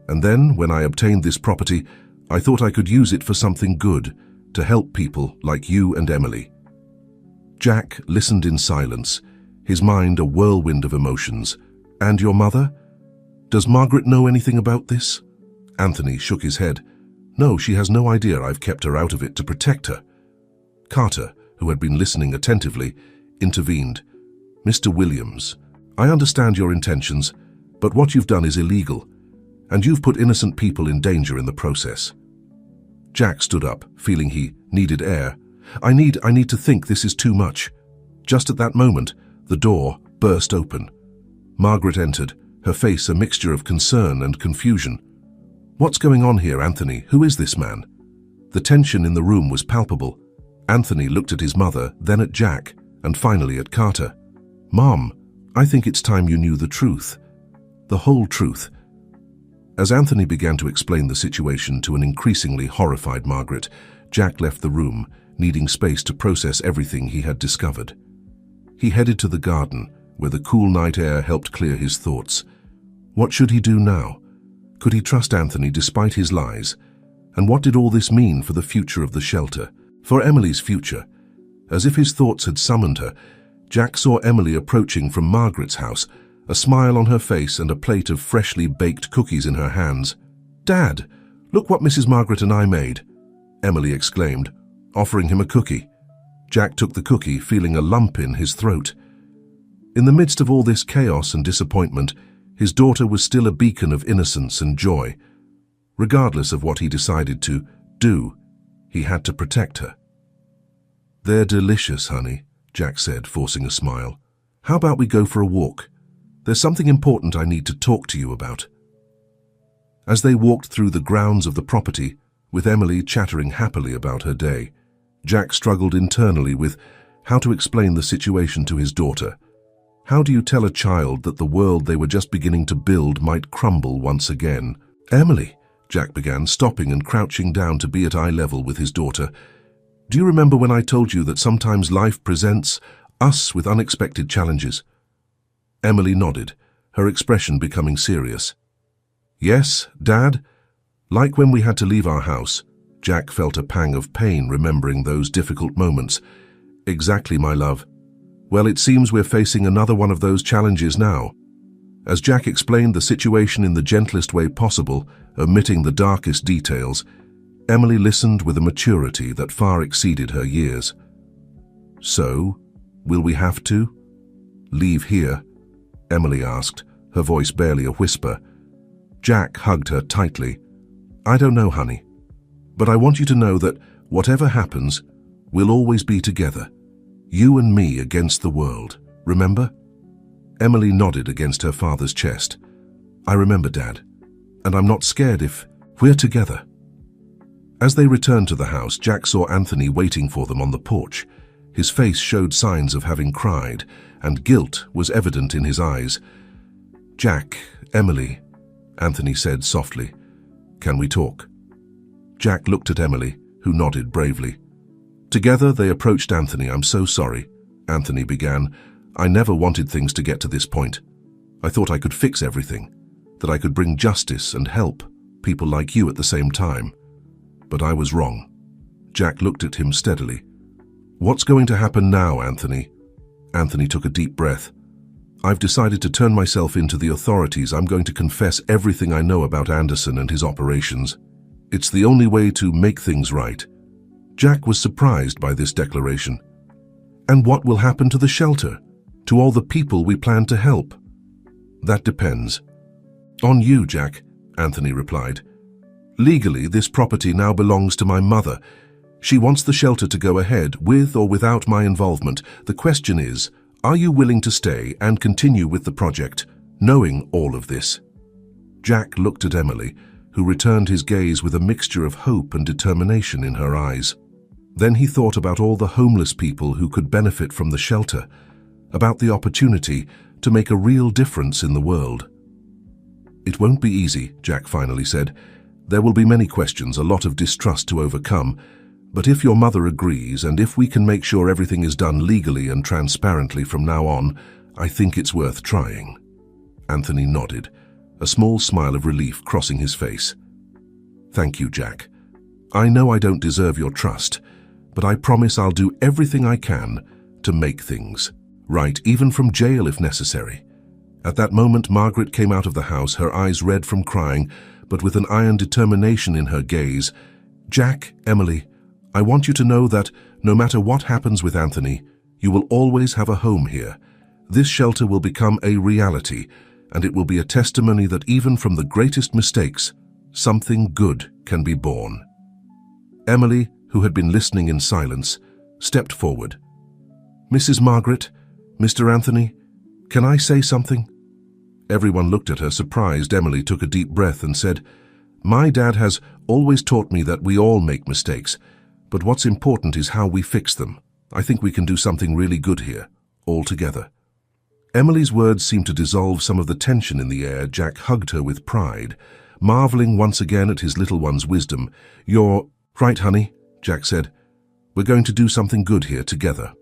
And then, when I obtained this property, I thought I could use it for something good, to help people like you and Emily. Jack listened in silence, his mind a whirlwind of emotions. And your mother? Does Margaret know anything about this? Anthony shook his head. No, she has no idea. I've kept her out of it to protect her. Carter, who had been listening attentively, intervened. Mr. Williams, I understand your intentions, but what you've done is illegal, and you've put innocent people in danger in the process. Jack stood up, feeling he needed air. I need to think. This is too much. Just at that moment, the door burst open. Margaret entered, her face a mixture of concern and confusion. What's going on here, Anthony? Who is this man? The tension in the room was palpable. Anthony looked at his mother, then at Jack, and finally at Carter. Mom, I think it's time you knew the truth. The whole truth. As Anthony began to explain the situation to an increasingly horrified Margaret, Jack left the room, needing space to process everything he had discovered. He headed to the garden, where the cool night air helped clear his thoughts. What should he do now? Could he trust Anthony despite his lies? And what did all this mean for the future of the shelter? For Emily's future? As if his thoughts had summoned her, Jack saw Emily approaching from Margaret's house, a smile on her face and a plate of freshly baked cookies in her hands. "Dad, look what Mrs. Margaret and I made," Emily exclaimed, offering him a cookie. Jack took the cookie, feeling a lump in his throat. In the midst of all this chaos and disappointment, his daughter was still a beacon of innocence and joy. Regardless of what he decided to do, he had to protect her. "They're delicious, honey," Jack said, forcing a smile. "How about we go for a walk? There's something important I need to talk to you about." As they walked through the grounds of the property, with Emily chattering happily about her day, Jack struggled internally with how to explain the situation to his daughter. How do you tell a child that the world they were just beginning to build might crumble once again? "Emily," Jack began, stopping and crouching down to be at eye level with his daughter. "Do you remember when I told you that sometimes life presents us with unexpected challenges?" Emily nodded, her expression becoming serious. "Yes, Dad. Like when we had to leave our house." Jack felt a pang of pain remembering those difficult moments. "Exactly, my love. Well, it seems we're facing another one of those challenges now." As Jack explained the situation in the gentlest way possible, omitting the darkest details, Emily listened with a maturity that far exceeded her years. "So, will we have to leave here?" Emily asked, her voice barely a whisper. Jack hugged her tightly. "I don't know, honey. But I want you to know that whatever happens, we'll always be together. You and me against the world, remember?" Emily nodded against her father's chest. "I remember, Dad. And I'm not scared if we're together." As they returned to the house, Jack saw Anthony waiting for them on the porch. His face showed signs of having cried, and guilt was evident in his eyes. "Jack, Emily," Anthony said softly, "can we talk?" Jack looked at Emily, who nodded bravely. Together they approached Anthony. "I'm so sorry," Anthony began. "I never wanted things to get to this point. I thought I could fix everything, that I could bring justice and help people like you at the same time. But I was wrong." Jack looked at him steadily. "What's going to happen now, Anthony?" Anthony took a deep breath. "I've decided to turn myself into the authorities. I'm going to confess everything I know about Anderson and his operations. It's the only way to make things right." Jack was surprised by this declaration. "And what will happen to the shelter? To all the people we plan to help?" "That depends on you, Jack," Anthony replied. "Legally, this property now belongs to my mother. She wants the shelter to go ahead, with or without my involvement. The question is, are you willing to stay and continue with the project, knowing all of this?" Jack looked at Emily, who returned his gaze with a mixture of hope and determination in her eyes. Then he thought about all the homeless people who could benefit from the shelter, about the opportunity to make a real difference in the world. "It won't be easy," Jack finally said. "There will be many questions, a lot of distrust to overcome. But if your mother agrees, and if we can make sure everything is done legally and transparently from now on, I think it's worth trying." Anthony nodded, a small smile of relief crossing his face. "Thank you, Jack. I know I don't deserve your trust, but I promise I'll do everything I can to make things right, even from jail if necessary." At that moment, Margaret came out of the house, her eyes red from crying, but with an iron determination in her gaze. "Jack, Emily, I want you to know that no matter what happens with Anthony, you will always have a home here. This shelter will become a reality, and it will be a testimony that even from the greatest mistakes, something good can be born." Emily, who had been listening in silence, stepped forward. "Mrs. Margaret, Mr. Anthony, can I say something?" Everyone looked at her, surprised. Emily took a deep breath and said, "My dad has always taught me that we all make mistakes, but what's important is how we fix them. I think we can do something really good here, all together." Emily's words seemed to dissolve some of the tension in the air. Jack hugged her with pride, marveling once again at his little one's wisdom. "You're right, honey," Jack said. "We're going to do something good here together."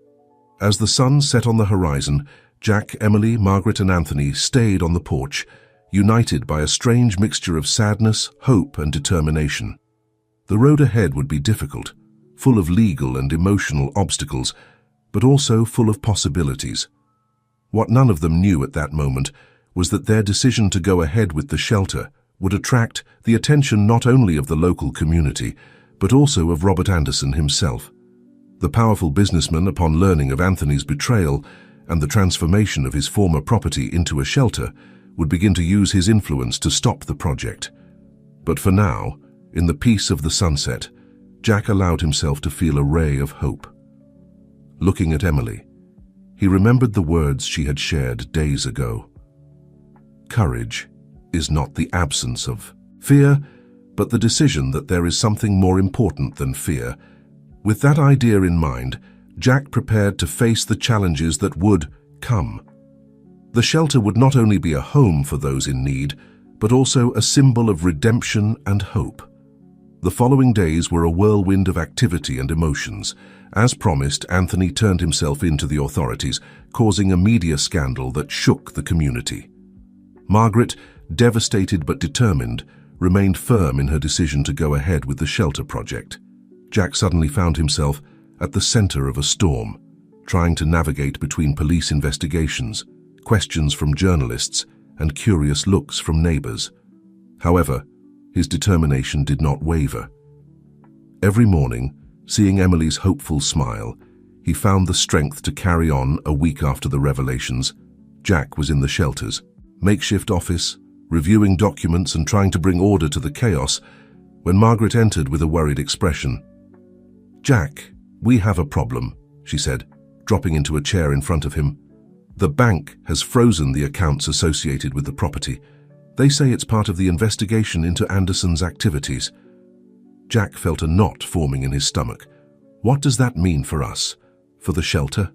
As the sun set on the horizon, Jack, Emily, Margaret, and Anthony stayed on the porch, united by a strange mixture of sadness, hope, and determination. The road ahead would be difficult, full of legal and emotional obstacles, but also full of possibilities. What none of them knew at that moment was that their decision to go ahead with the shelter would attract the attention not only of the local community, but also of Robert Anderson himself. The powerful businessman, upon learning of Anthony's betrayal and the transformation of his former property into a shelter, would begin to use his influence to stop the project. But for now, in the peace of the sunset, Jack allowed himself to feel a ray of hope. Looking at Emily, he remembered the words she had shared days ago. Courage is not the absence of fear, but the decision that there is something more important than fear. With that idea in mind, Jack prepared to face the challenges that would come. The shelter would not only be a home for those in need, but also a symbol of redemption and hope. The following days were a whirlwind of activity and emotions. As promised, Anthony turned himself in to the authorities, causing a media scandal that shook the community. Margaret, devastated but determined, remained firm in her decision to go ahead with the shelter project. Jack suddenly found himself at the center of a storm, trying to navigate between police investigations, questions from journalists, and curious looks from neighbors. However, his determination did not waver. Every morning, seeing Emily's hopeful smile, he found the strength to carry on. A week after the revelations, Jack was in the shelter's makeshift office, reviewing documents and trying to bring order to the chaos, when Margaret entered with a worried expression. "Jack, we have a problem," she said, dropping into a chair in front of him. "The bank has frozen the accounts associated with the property. They say it's part of the investigation into Anderson's activities." Jack felt a knot forming in his stomach. "What does that mean for us? For the shelter?"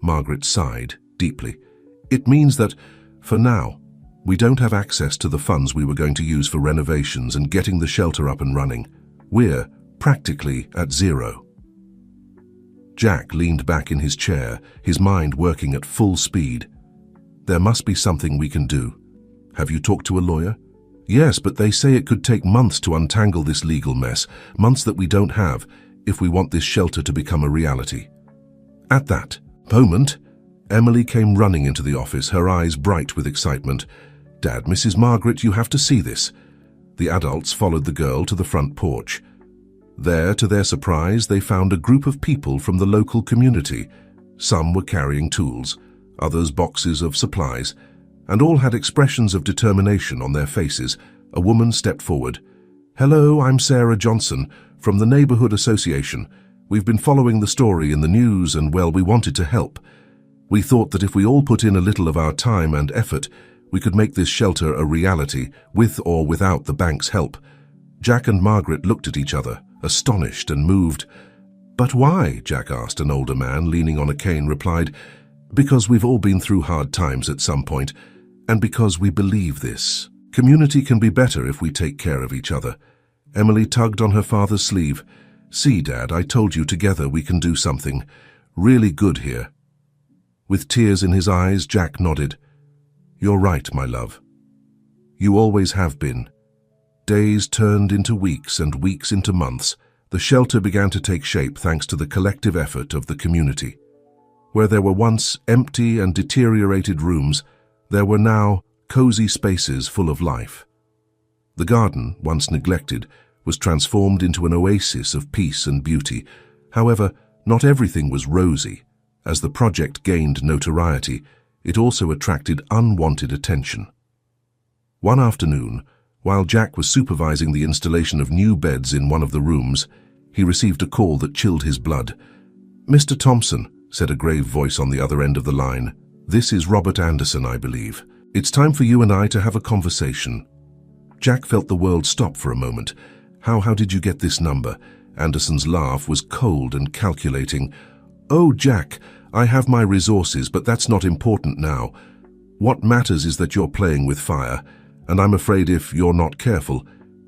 Margaret sighed deeply. "It means that, for now, we don't have access to the funds we were going to use for renovations and getting the shelter up and running. We're practically at zero." Jack leaned back in his chair, his mind working at full speed. "There must be something we can do. Have you talked to a lawyer?" "Yes, but they say it could take months to untangle this legal mess, months that we don't have, if we want this shelter to become a reality." At that moment, Emily came running into the office, her eyes bright with excitement. "Dad, Mrs. Margaret, you have to see this." The adults followed the girl to the front porch. There, to their surprise, they found a group of people from the local community. Some were carrying tools, others boxes of supplies, and all had expressions of determination on their faces. A woman stepped forward. "Hello, I'm Sarah Johnson, from the Neighborhood Association. We've been following the story in the news and, well, we wanted to help. We thought that if we all put in a little of our time and effort, we could make this shelter a reality, with or without the bank's help." Jack and Margaret looked at each other, astonished and moved. "But why?" Jack asked. An older man, leaning on a cane, replied, "Because we've all been through hard times at some point, and because we believe this. Community can be better if we take care of each other." Emily tugged on her father's sleeve. "See, Dad, I told you together we can do something really good here." With tears in his eyes, Jack nodded. "You're right, my love. You always have been." Days turned into weeks and weeks into months. The shelter began to take shape thanks to the collective effort of the community. Where there were once empty and deteriorated rooms, there were now cozy spaces full of life. The garden, once neglected, was transformed into an oasis of peace and beauty. However, not everything was rosy. As the project gained notoriety, it also attracted unwanted attention. One afternoon, while Jack was supervising the installation of new beds in one of the rooms, he received a call that chilled his blood. "Mr. Thompson," said a grave voice on the other end of the line. "This is Robert Anderson, I believe. It's time for you and I to have a conversation." Jack felt the world stop for a moment. How did you get this number?" Anderson's laugh was cold and calculating. "Oh, Jack, I have my resources, but that's not important now. What matters is that you're playing with fire, and I'm afraid if you're not careful,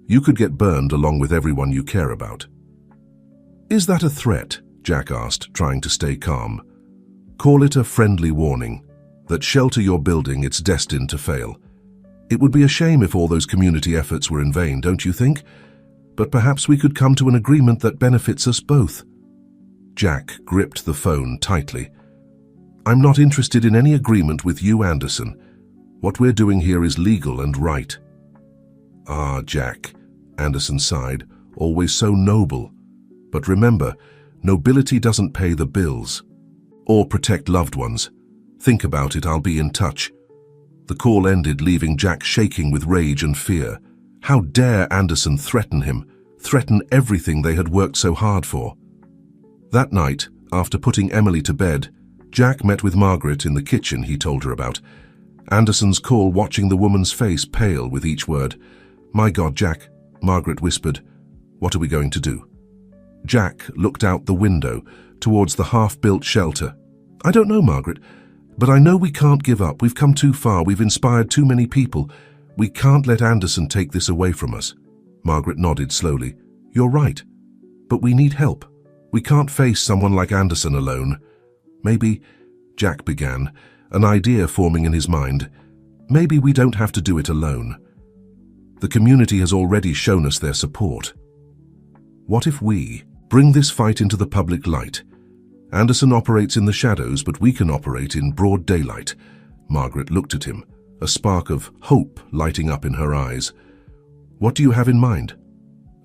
you could get burned along with everyone you care about." "Is that a threat?" Jack asked, trying to stay calm. "Call it a friendly warning. That shelter you're building, it's destined to fail. It would be a shame if all those community efforts were in vain, don't you think? But perhaps we could come to an agreement that benefits us both." Jack gripped the phone tightly. "I'm not interested in any agreement with you, Anderson. What we're doing here is legal and right." "Ah, Jack," Anderson sighed, "always so noble. But remember, nobility doesn't pay the bills or protect loved ones. Think about it, I'll be in touch." The call ended, leaving Jack shaking with rage and fear. How dare Anderson threaten him, threaten everything they had worked so hard for? That night, after putting Emily to bed, Jack met with Margaret in the kitchen he told her about. Anderson's call watching the woman's face pale with each word. "My God, Jack," Margaret whispered. "What are we going to do?" Jack looked out the window towards the half-built shelter. "I don't know, Margaret, but I know we can't give up. We've come too far. We've inspired too many people. We can't let Anderson take this away from us." Margaret nodded slowly. "You're right, but we need help. We can't face someone like Anderson alone." "Maybe," Jack began, an idea forming in his mind, "maybe we don't have to do it alone. The community has already shown us their support. What if we bring this fight into the public light? Anderson operates in the shadows, but we can operate in broad daylight." Margaret looked at him, a spark of hope lighting up in her eyes. "What do you have in mind?"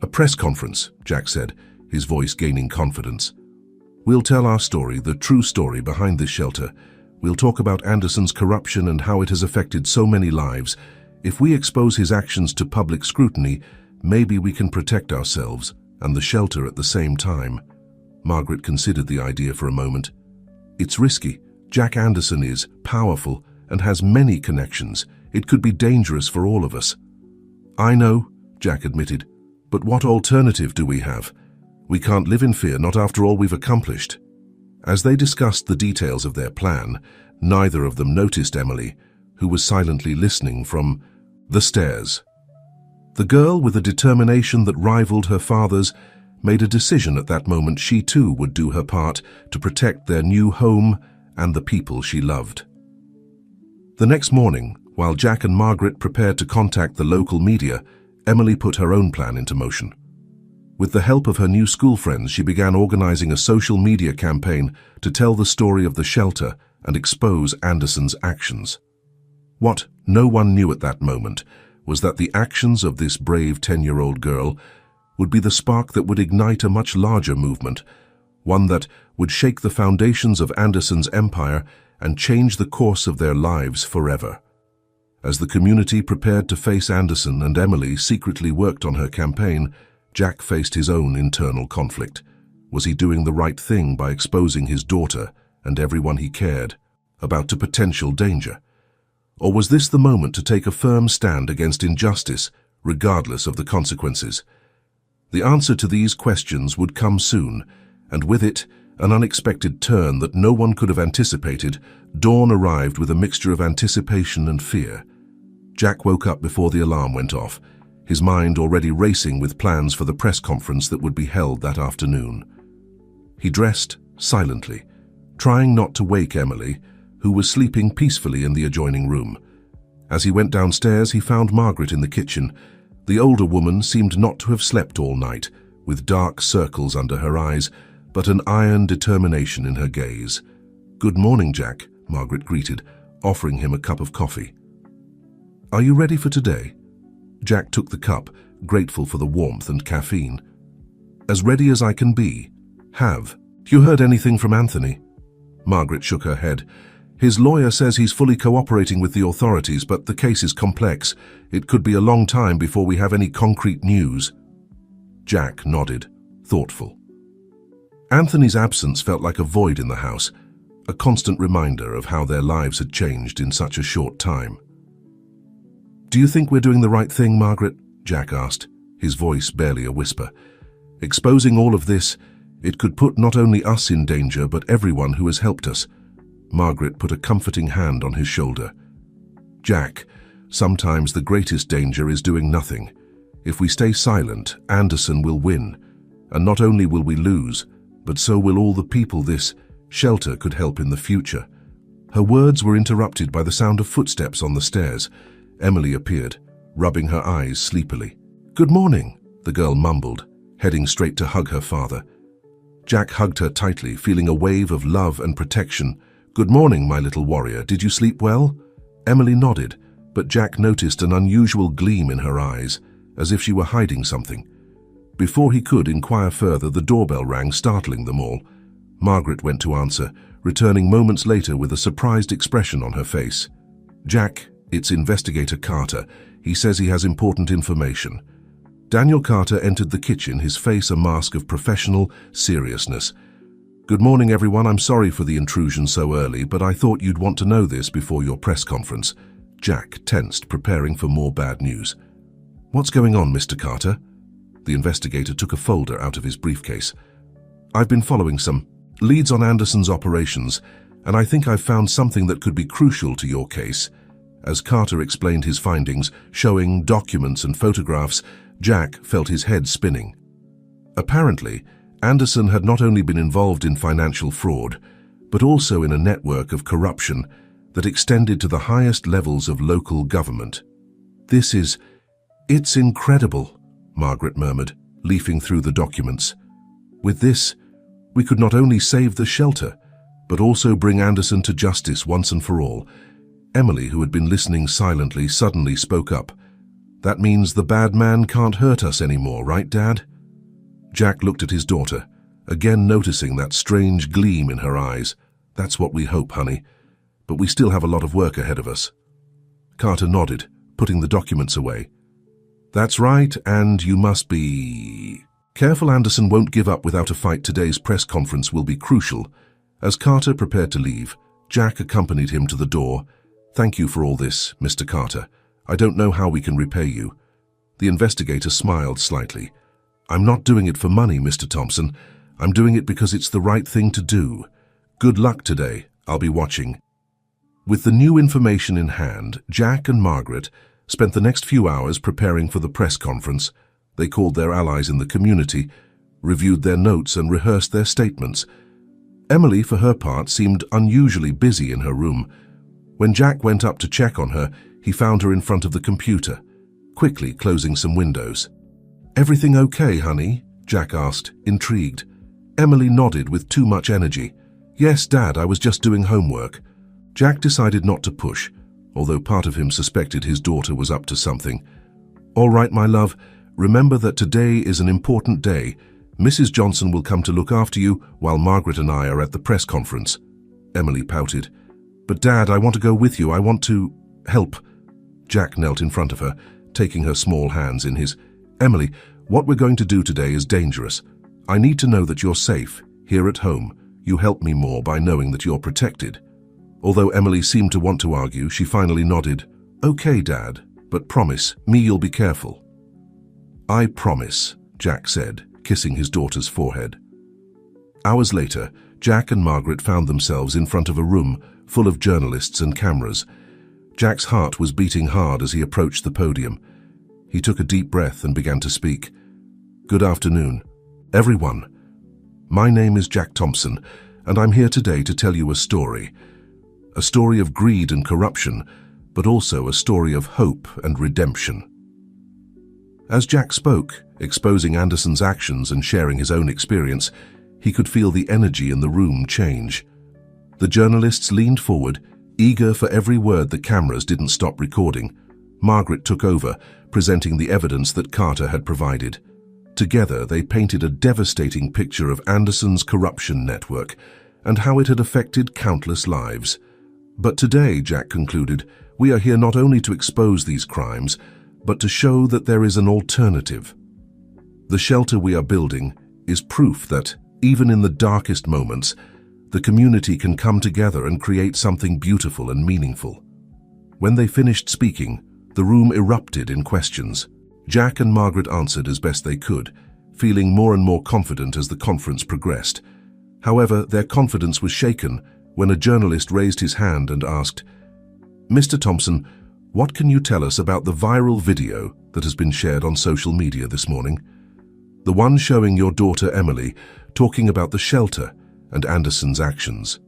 "A press conference," Jack said, his voice gaining confidence. "We'll tell our story, the true story behind this shelter. We'll talk about Anderson's corruption and how it has affected so many lives. If we expose his actions to public scrutiny, maybe we can protect ourselves and the shelter at the same time." Margaret considered the idea for a moment. "It's risky. Jack Anderson is powerful and has many connections. It could be dangerous for all of us." "I know," Jack admitted, "but what alternative do we have? We can't live in fear, not after all we've accomplished." As they discussed the details of their plan, neither of them noticed Emily, who was silently listening from the stairs. The girl, with a determination that rivaled her father's, made a decision at that moment she too would do her part to protect their new home and the people she loved. The next morning, while Jack and Margaret prepared to contact the local media, Emily put her own plan into motion. With the help of her new school friends, she began organizing a social media campaign to tell the story of the shelter and expose Anderson's actions. What no one knew at that moment was that the actions of this brave 10-year-old girl would be the spark that would ignite a much larger movement, one that would shake the foundations of Anderson's empire and change the course of their lives forever. As the community prepared to face Anderson and Emily secretly worked on her campaign, Jack faced his own internal conflict. Was he doing the right thing by exposing his daughter and everyone he cared about to potential danger? Or was this the moment to take a firm stand against injustice, regardless of the consequences? The answer to these questions would come soon, and with it, an unexpected turn that no one could have anticipated. Dawn arrived with a mixture of anticipation and fear. Jack woke up before the alarm went off, his mind already racing with plans for the press conference that would be held that afternoon. He dressed silently, trying not to wake Emily, who was sleeping peacefully in the adjoining room. As he went downstairs, he found Margaret in the kitchen. The older woman seemed not to have slept all night, with dark circles under her eyes, but an iron determination in her gaze. "Good morning, Jack," Margaret greeted, offering him a cup of coffee. "Are you ready for today?" Jack took the cup, grateful for the warmth and caffeine. "As ready as I can be. Have you heard anything from Anthony?" Margaret shook her head. "His lawyer says he's fully cooperating with the authorities, but the case is complex. It could be a long time before we have any concrete news." Jack nodded, thoughtful. Anthony's absence felt like a void in the house, a constant reminder of how their lives had changed in such a short time. "Do you think we're doing the right thing, Margaret?" Jack asked, his voice barely a whisper. "Exposing all of this, it could put not only us in danger, but everyone who has helped us." Margaret put a comforting hand on his shoulder. "Jack, sometimes the greatest danger is doing nothing. If we stay silent, Anderson will win. And not only will we lose, but so will all the people this shelter could help in the future." Her words were interrupted by the sound of footsteps on the stairs. Emily appeared, rubbing her eyes sleepily. "Good morning," the girl mumbled, heading straight to hug her father. Jack hugged her tightly, feeling a wave of love and protection. "Good morning, my little warrior. Did you sleep well?" Emily nodded, but Jack noticed an unusual gleam in her eyes, as if she were hiding something. Before he could inquire further, the doorbell rang, startling them all. Margaret went to answer, returning moments later with a surprised expression on her face. "Jack, it's Investigator Carter. He says he has important information." Daniel Carter entered the kitchen, his face a mask of professional seriousness. "Good morning, everyone. I'm sorry for the intrusion so early, but I thought you'd want to know this before your press conference." Jack tensed, preparing for more bad news. "What's going on, Mr. Carter?" The investigator took a folder out of his briefcase. "I've been following some leads on Anderson's operations, and I think I've found something that could be crucial to your case." As Carter explained his findings, showing documents and photographs, Jack felt his head spinning. Apparently, Anderson had not only been involved in financial fraud, but also in a network of corruption that extended to the highest levels of local government. "It's incredible," Margaret murmured, leafing through the documents. "With this, we could not only save the shelter, but also bring Anderson to justice once and for all." Emily, who had been listening silently, suddenly spoke up. "That means the bad man can't hurt us anymore, right, Dad?" Jack looked at his daughter, again noticing that strange gleam in her eyes. "That's what we hope, honey. But we still have a lot of work ahead of us." Carter nodded, putting the documents away. "That's right, and you must be careful. Anderson won't give up without a fight. Today's press conference will be crucial." As Carter prepared to leave, Jack accompanied him to the door. "Thank you for all this, Mr. Carter. I don't know how we can repay you." The investigator smiled slightly. "I'm not doing it for money, Mr. Thompson. I'm doing it because it's the right thing to do. Good luck today. I'll be watching." With the new information in hand, Jack and Margaret spent the next few hours preparing for the press conference. They called their allies in the community, reviewed their notes, and rehearsed their statements. Emily, for her part, seemed unusually busy in her room. When Jack went up to check on her, he found her in front of the computer, quickly closing some windows. "Everything okay, honey?" Jack asked, intrigued. Emily nodded with too much energy. "Yes, Dad, I was just doing homework." Jack decided not to push, although part of him suspected his daughter was up to something. "All right, my love, remember that today is an important day. Mrs. Johnson will come to look after you while Margaret and I are at the press conference." Emily pouted. "But Dad, I want to go with you. I want to help." Jack knelt in front of her, taking her small hands in his. "Emily, what we're going to do today is dangerous. I need to know that you're safe, here at home. You help me more by knowing that you're protected." Although Emily seemed to want to argue, she finally nodded. "Okay, Dad, but promise me you'll be careful." "I promise," Jack said, kissing his daughter's forehead. Hours later, Jack and Margaret found themselves in front of a room full of journalists and cameras. Jack's heart was beating hard as he approached the podium. He took a deep breath and began to speak. "Good afternoon, everyone. My name is Jack Thompson, and I'm here today to tell you a story. A story of greed and corruption, but also a story of hope and redemption." As Jack spoke, exposing Anderson's actions and sharing his own experience, he could feel the energy in the room change. The journalists leaned forward, eager for every word the cameras didn't stop recording. Margaret took over, presenting the evidence that Carter had provided. Together, they painted a devastating picture of Anderson's corruption network and how it had affected countless lives. "But today," Jack concluded, "we are here not only to expose these crimes, but to show that there is an alternative. The shelter we are building is proof that, even in the darkest moments, the community can come together and create something beautiful and meaningful." When they finished speaking, the room erupted in questions. Jack and Margaret answered as best they could, feeling more and more confident as the conference progressed. However, their confidence was shaken when a journalist raised his hand and asked, "Mr. Thompson, what can you tell us about the viral video that has been shared on social media this morning? The one showing your daughter Emily talking about the shelter and Anderson's actions."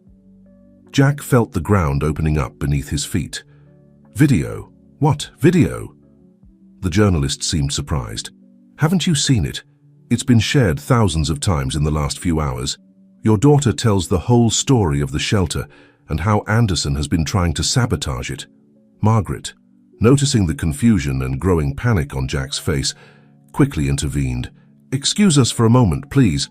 Jack felt the ground opening up beneath his feet. "Video? What video?" The journalist seemed surprised. "Haven't you seen it? It's been shared thousands of times in the last few hours. Your daughter tells the whole story of the shelter and how Anderson has been trying to sabotage it. Margaret, noticing the confusion and growing panic on Jack's face, quickly intervened. "Excuse us for a moment, please."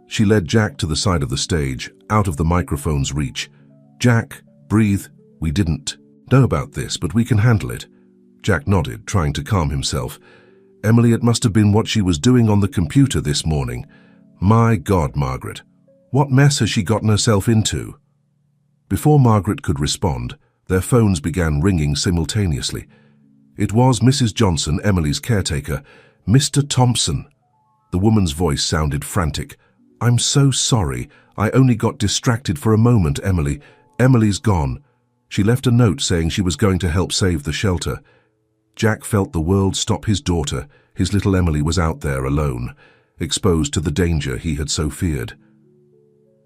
She led Jack to the side of the stage, out of the microphone's reach. "Jack, breathe. We didn't know about this, but we can handle it." Jack nodded, trying to calm himself. "Emily, it must have been what she was doing on the computer this morning. My God, Margaret, what mess has she gotten herself into?" Before Margaret could respond, their phones began ringing simultaneously. It was Mrs. Johnson, Emily's caretaker. "Mr. Thompson." The woman's voice sounded frantic. "I'm so sorry. I only got distracted for a moment, Emily. Emily's gone. She left a note saying she was going to help save the shelter." Jack felt the world stop his daughter. His little Emily was out there alone, exposed to the danger he had so feared.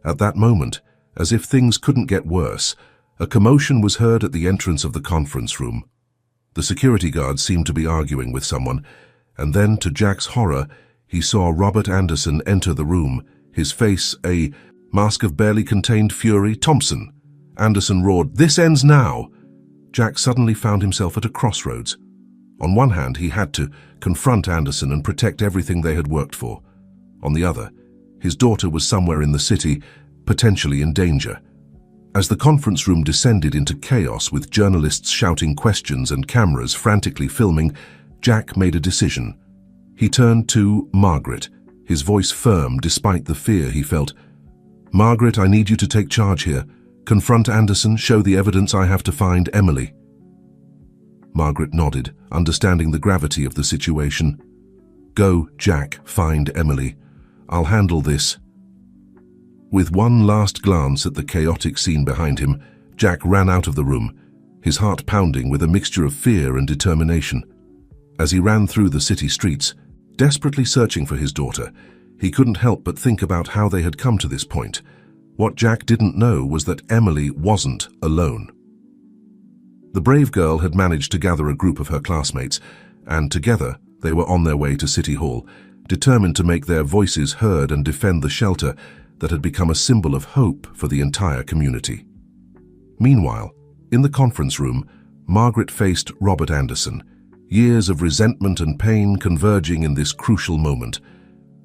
At that moment, as if things couldn't get worse, a commotion was heard at the entrance of the conference room. The security guard seemed to be arguing with someone, and then, to Jack's horror, he saw Robert Anderson enter the room, his face a mask of barely contained fury. "Thompson!" Anderson roared. "This ends now!" Jack suddenly found himself at a crossroads. On one hand, he had to confront Anderson and protect everything they had worked for. On the other, his daughter was somewhere in the city, potentially in danger. As the conference room descended into chaos with journalists shouting questions and cameras frantically filming, Jack made a decision. He turned to Margaret, his voice firm despite the fear he felt. "Margaret, I need you to take charge here. Confront Anderson, show the evidence I have to find Emily." Margaret nodded, understanding the gravity of the situation. "Go, Jack, find Emily. I'll handle this." With one last glance at the chaotic scene behind him, Jack ran out of the room, his heart pounding with a mixture of fear and determination. As he ran through the city streets, desperately searching for his daughter, he couldn't help but think about how they had come to this point. What Jack didn't know was that Emily wasn't alone. The brave girl had managed to gather a group of her classmates, and together they were on their way to City Hall, determined to make their voices heard and defend the shelter that had become a symbol of hope for the entire community. Meanwhile, in the conference room, Margaret faced Robert Anderson, years of resentment and pain converging in this crucial moment.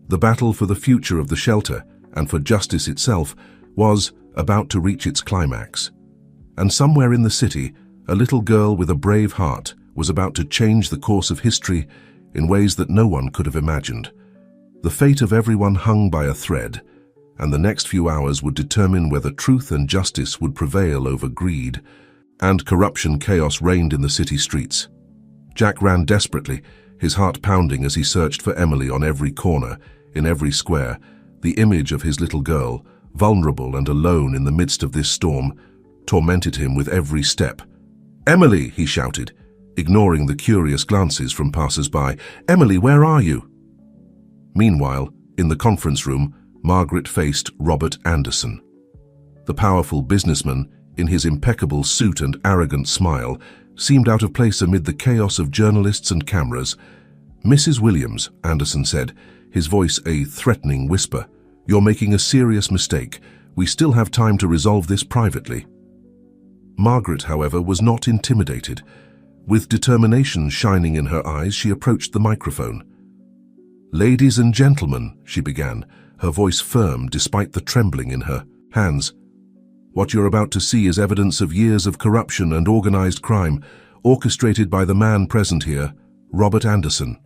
The battle for the future of the shelter and for justice itself was about to reach its climax. And somewhere in the city, a little girl with a brave heart was about to change the course of history in ways that no one could have imagined. The fate of everyone hung by a thread, and the next few hours would determine whether truth and justice would prevail over greed, and corruption. Chaos reigned in the city streets. Jack ran desperately, his heart pounding as he searched for Emily on every corner, in every square. The image of his little girl, vulnerable and alone in the midst of this storm, tormented him with every step. "Emily!" he shouted, ignoring the curious glances from passers-by. "Emily, where are you?" Meanwhile, in the conference room, Margaret faced Robert Anderson. The powerful businessman, in his impeccable suit and arrogant smile, seemed out of place amid the chaos of journalists and cameras. "Mrs. Williams," Anderson said, his voice a threatening whisper, "you're making a serious mistake. We still have time to resolve this privately." Margaret, however, was not intimidated. With determination shining in her eyes, she approached the microphone. "Ladies and gentlemen," she began, her voice firm despite the trembling in her hands. "What you're about to see is evidence of years of corruption and organized crime, orchestrated by the man present here, Robert Anderson."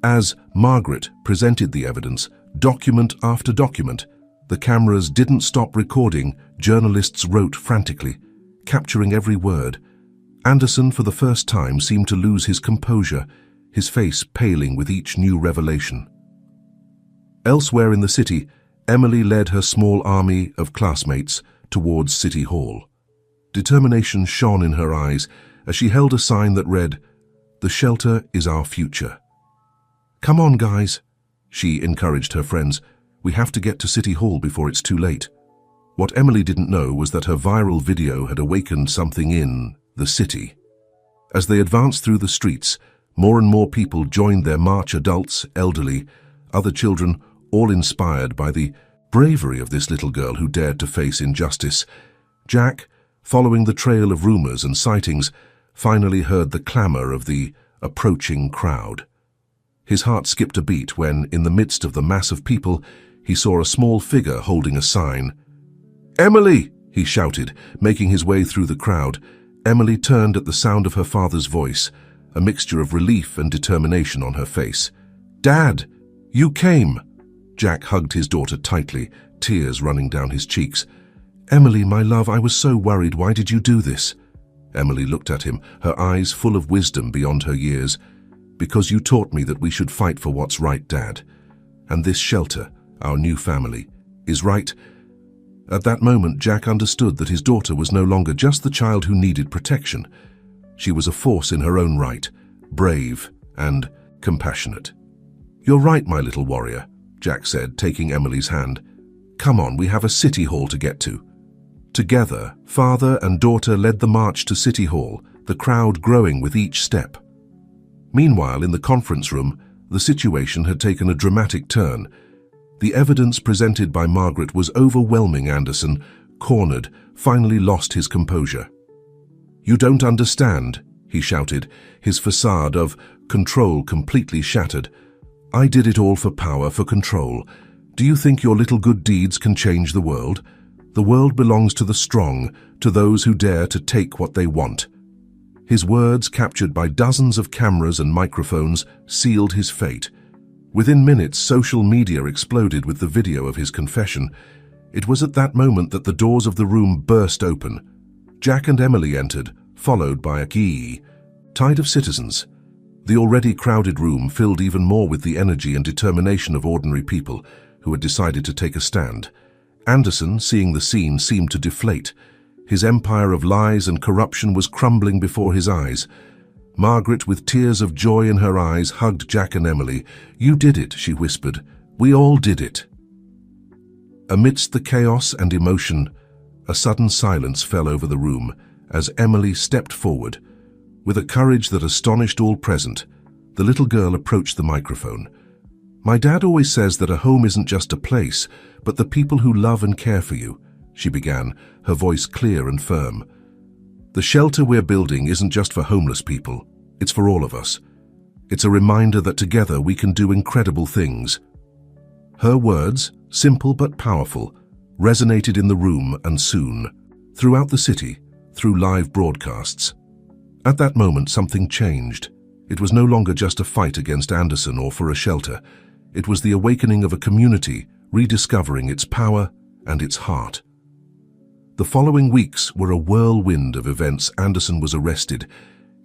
As Margaret presented the evidence, document after document, the cameras didn't stop recording, journalists wrote frantically, capturing every word. Anderson, for the first time, seemed to lose his composure, his face paling with each new revelation. Elsewhere in the city, Emily led her small army of classmates towards City Hall. Determination shone in her eyes as she held a sign that read, "The shelter is our future." "Come on, guys," she encouraged her friends. "We have to get to City Hall before it's too late." What Emily didn't know was that her viral video had awakened something in the city. As they advanced through the streets, More and more people joined their march, adults, elderly, other children, all inspired by the bravery of this little girl who dared to face injustice. Jack, following the trail of rumors and sightings, finally heard the clamor of the approaching crowd. His heart skipped a beat when, in the midst of the mass of people, he saw a small figure holding a sign. "Emily!" he shouted, making his way through the crowd. Emily turned at the sound of her father's voice, a mixture of relief and determination on her face. "Dad, you came!" Jack hugged his daughter tightly, tears running down his cheeks. "Emily, my love, I was so worried. Why did you do this?" Emily looked at him, her eyes full of wisdom beyond her years. "Because you taught me that we should fight for what's right, Dad. And this shelter, our new family, is right." At that moment, Jack understood that his daughter was no longer just the child who needed protection. She was a force in her own right, brave and compassionate. "You're right, my little warrior," Jack said, taking Emily's hand. "Come on, we have a city hall to get to." Together, father and daughter led the march to City Hall, the crowd growing with each step. Meanwhile, in the conference room, the situation had taken a dramatic turn. The evidence presented by Margaret was overwhelming. Anderson, cornered, finally lost his composure. "You don't understand," he shouted, his facade of control completely shattered. "I did it all for power, for control. Do you think your little good deeds can change the world? The world belongs to the strong, to those who dare to take what they want." His words, captured by dozens of cameras and microphones, sealed his fate. Within minutes, social media exploded with the video of his confession. It was at that moment that the doors of the room burst open. Jack and Emily entered, followed by a tide of citizens. The already crowded room filled even more with the energy and determination of ordinary people who had decided to take a stand. Anderson, seeing the scene, seemed to deflate. His empire of lies and corruption was crumbling before his eyes. Margaret, with tears of joy in her eyes, hugged Jack and Emily. "You did it," she whispered. "We all did it." Amidst the chaos and emotion, a sudden silence fell over the room as Emily stepped forward. With a courage that astonished all present, the little girl approached the microphone. "My dad always says that a home isn't just a place, but the people who love and care for you," she began, her voice clear and firm. "The shelter we're building isn't just for homeless people, it's for all of us. It's a reminder that together we can do incredible things." Her words, simple but powerful, resonated in the room and soon, throughout the city, through live broadcasts. At that moment, something changed. It was no longer just a fight against Anderson or for a shelter. It was the awakening of a community, rediscovering its power and its heart. The following weeks were a whirlwind of events. Anderson was arrested.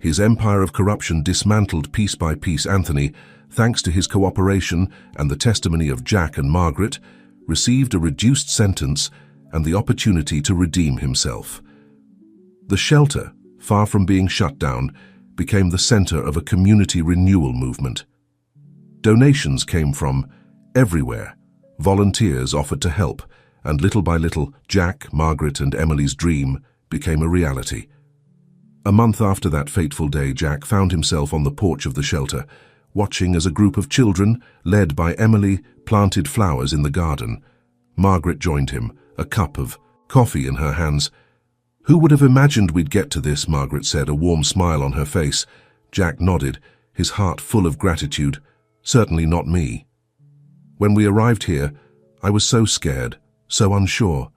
His empire of corruption dismantled piece by piece. Anthony, thanks to his cooperation and the testimony of Jack and Margaret, received a reduced sentence and the opportunity to redeem himself. The shelter, far from being shut down, became the center of a community renewal movement. Donations came from everywhere. Volunteers offered to help, and little by little, Jack, Margaret, and Emily's dream became a reality. A month after that fateful day, Jack found himself on the porch of the shelter, watching as a group of children, led by Emily, planted flowers in the garden. Margaret joined him, a cup of coffee in her hands. "Who would have imagined we'd get to this?" Margaret said, a warm smile on her face. Jack nodded, his heart full of gratitude. "Certainly not me. When we arrived here, I was so scared, so unsure.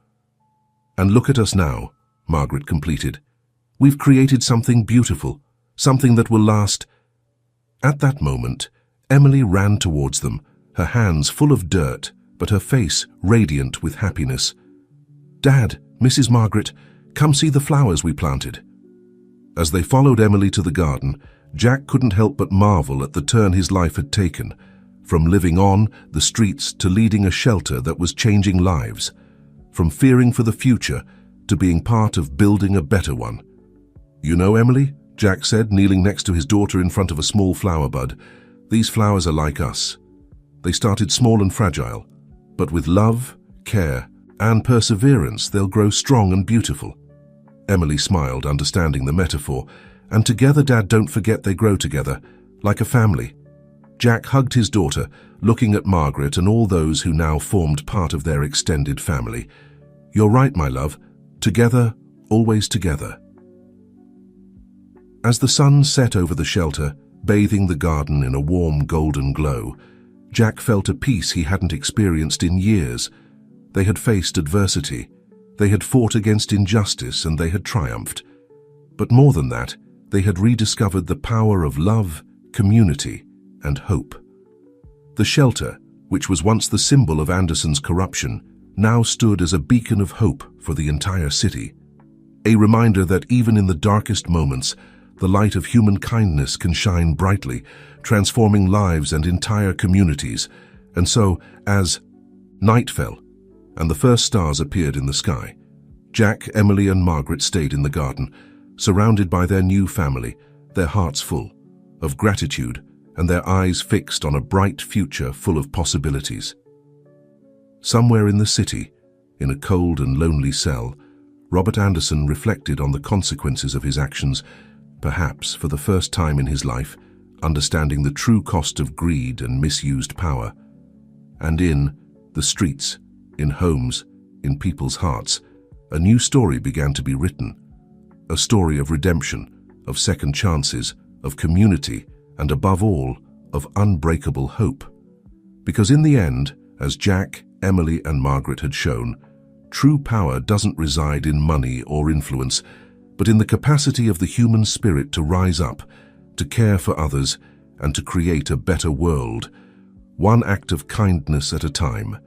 And look at us now," Margaret completed. "We've created something beautiful, something that will last." At that moment, Emily ran towards them, her hands full of dirt, but her face radiant with happiness. "Dad, Mrs. Margaret, come see the flowers we planted." As they followed Emily to the garden, Jack couldn't help but marvel at the turn his life had taken, from living on the streets to leading a shelter that was changing lives, from fearing for the future to being part of building a better one. "You know, Emily," Jack said, kneeling next to his daughter in front of a small flower bud, "these flowers are like us. They started small and fragile, but with love, care, and perseverance, they'll grow strong and beautiful." Emily smiled, understanding the metaphor. "And together, Dad, don't forget they grow together, like a family. Jack hugged his daughter, looking at Margaret and all those who now formed part of their extended family. "You're right, my love. Together, always together." As the sun set over the shelter, bathing the garden in a warm golden glow, Jack felt a peace he hadn't experienced in years. They had faced adversity, they had fought against injustice, and they had triumphed. But more than that, they had rediscovered the power of love, community, and hope. The shelter, which was once the symbol of Anderson's corruption, now stood as a beacon of hope for the entire city. A reminder that even in the darkest moments, the light of human kindness can shine brightly, transforming lives and entire communities. And so, as night fell and the first stars appeared in the sky, Jack, Emily, and Margaret stayed in the garden, surrounded by their new family, their hearts full of gratitude and their eyes fixed on a bright future full of possibilities. Somewhere in the city, in a cold and lonely cell, Robert Anderson reflected on the consequences of his actions, perhaps for the first time in his life, understanding the true cost of greed and misused power. And in the streets, in homes, in people's hearts, a new story began to be written. A story of redemption, of second chances, of community, and above all, of unbreakable hope. Because in the end, as Jack, Emily, and Margaret had shown, true power doesn't reside in money or influence, but in the capacity of the human spirit to rise up, to care for others, and to create a better world, one act of kindness at a time.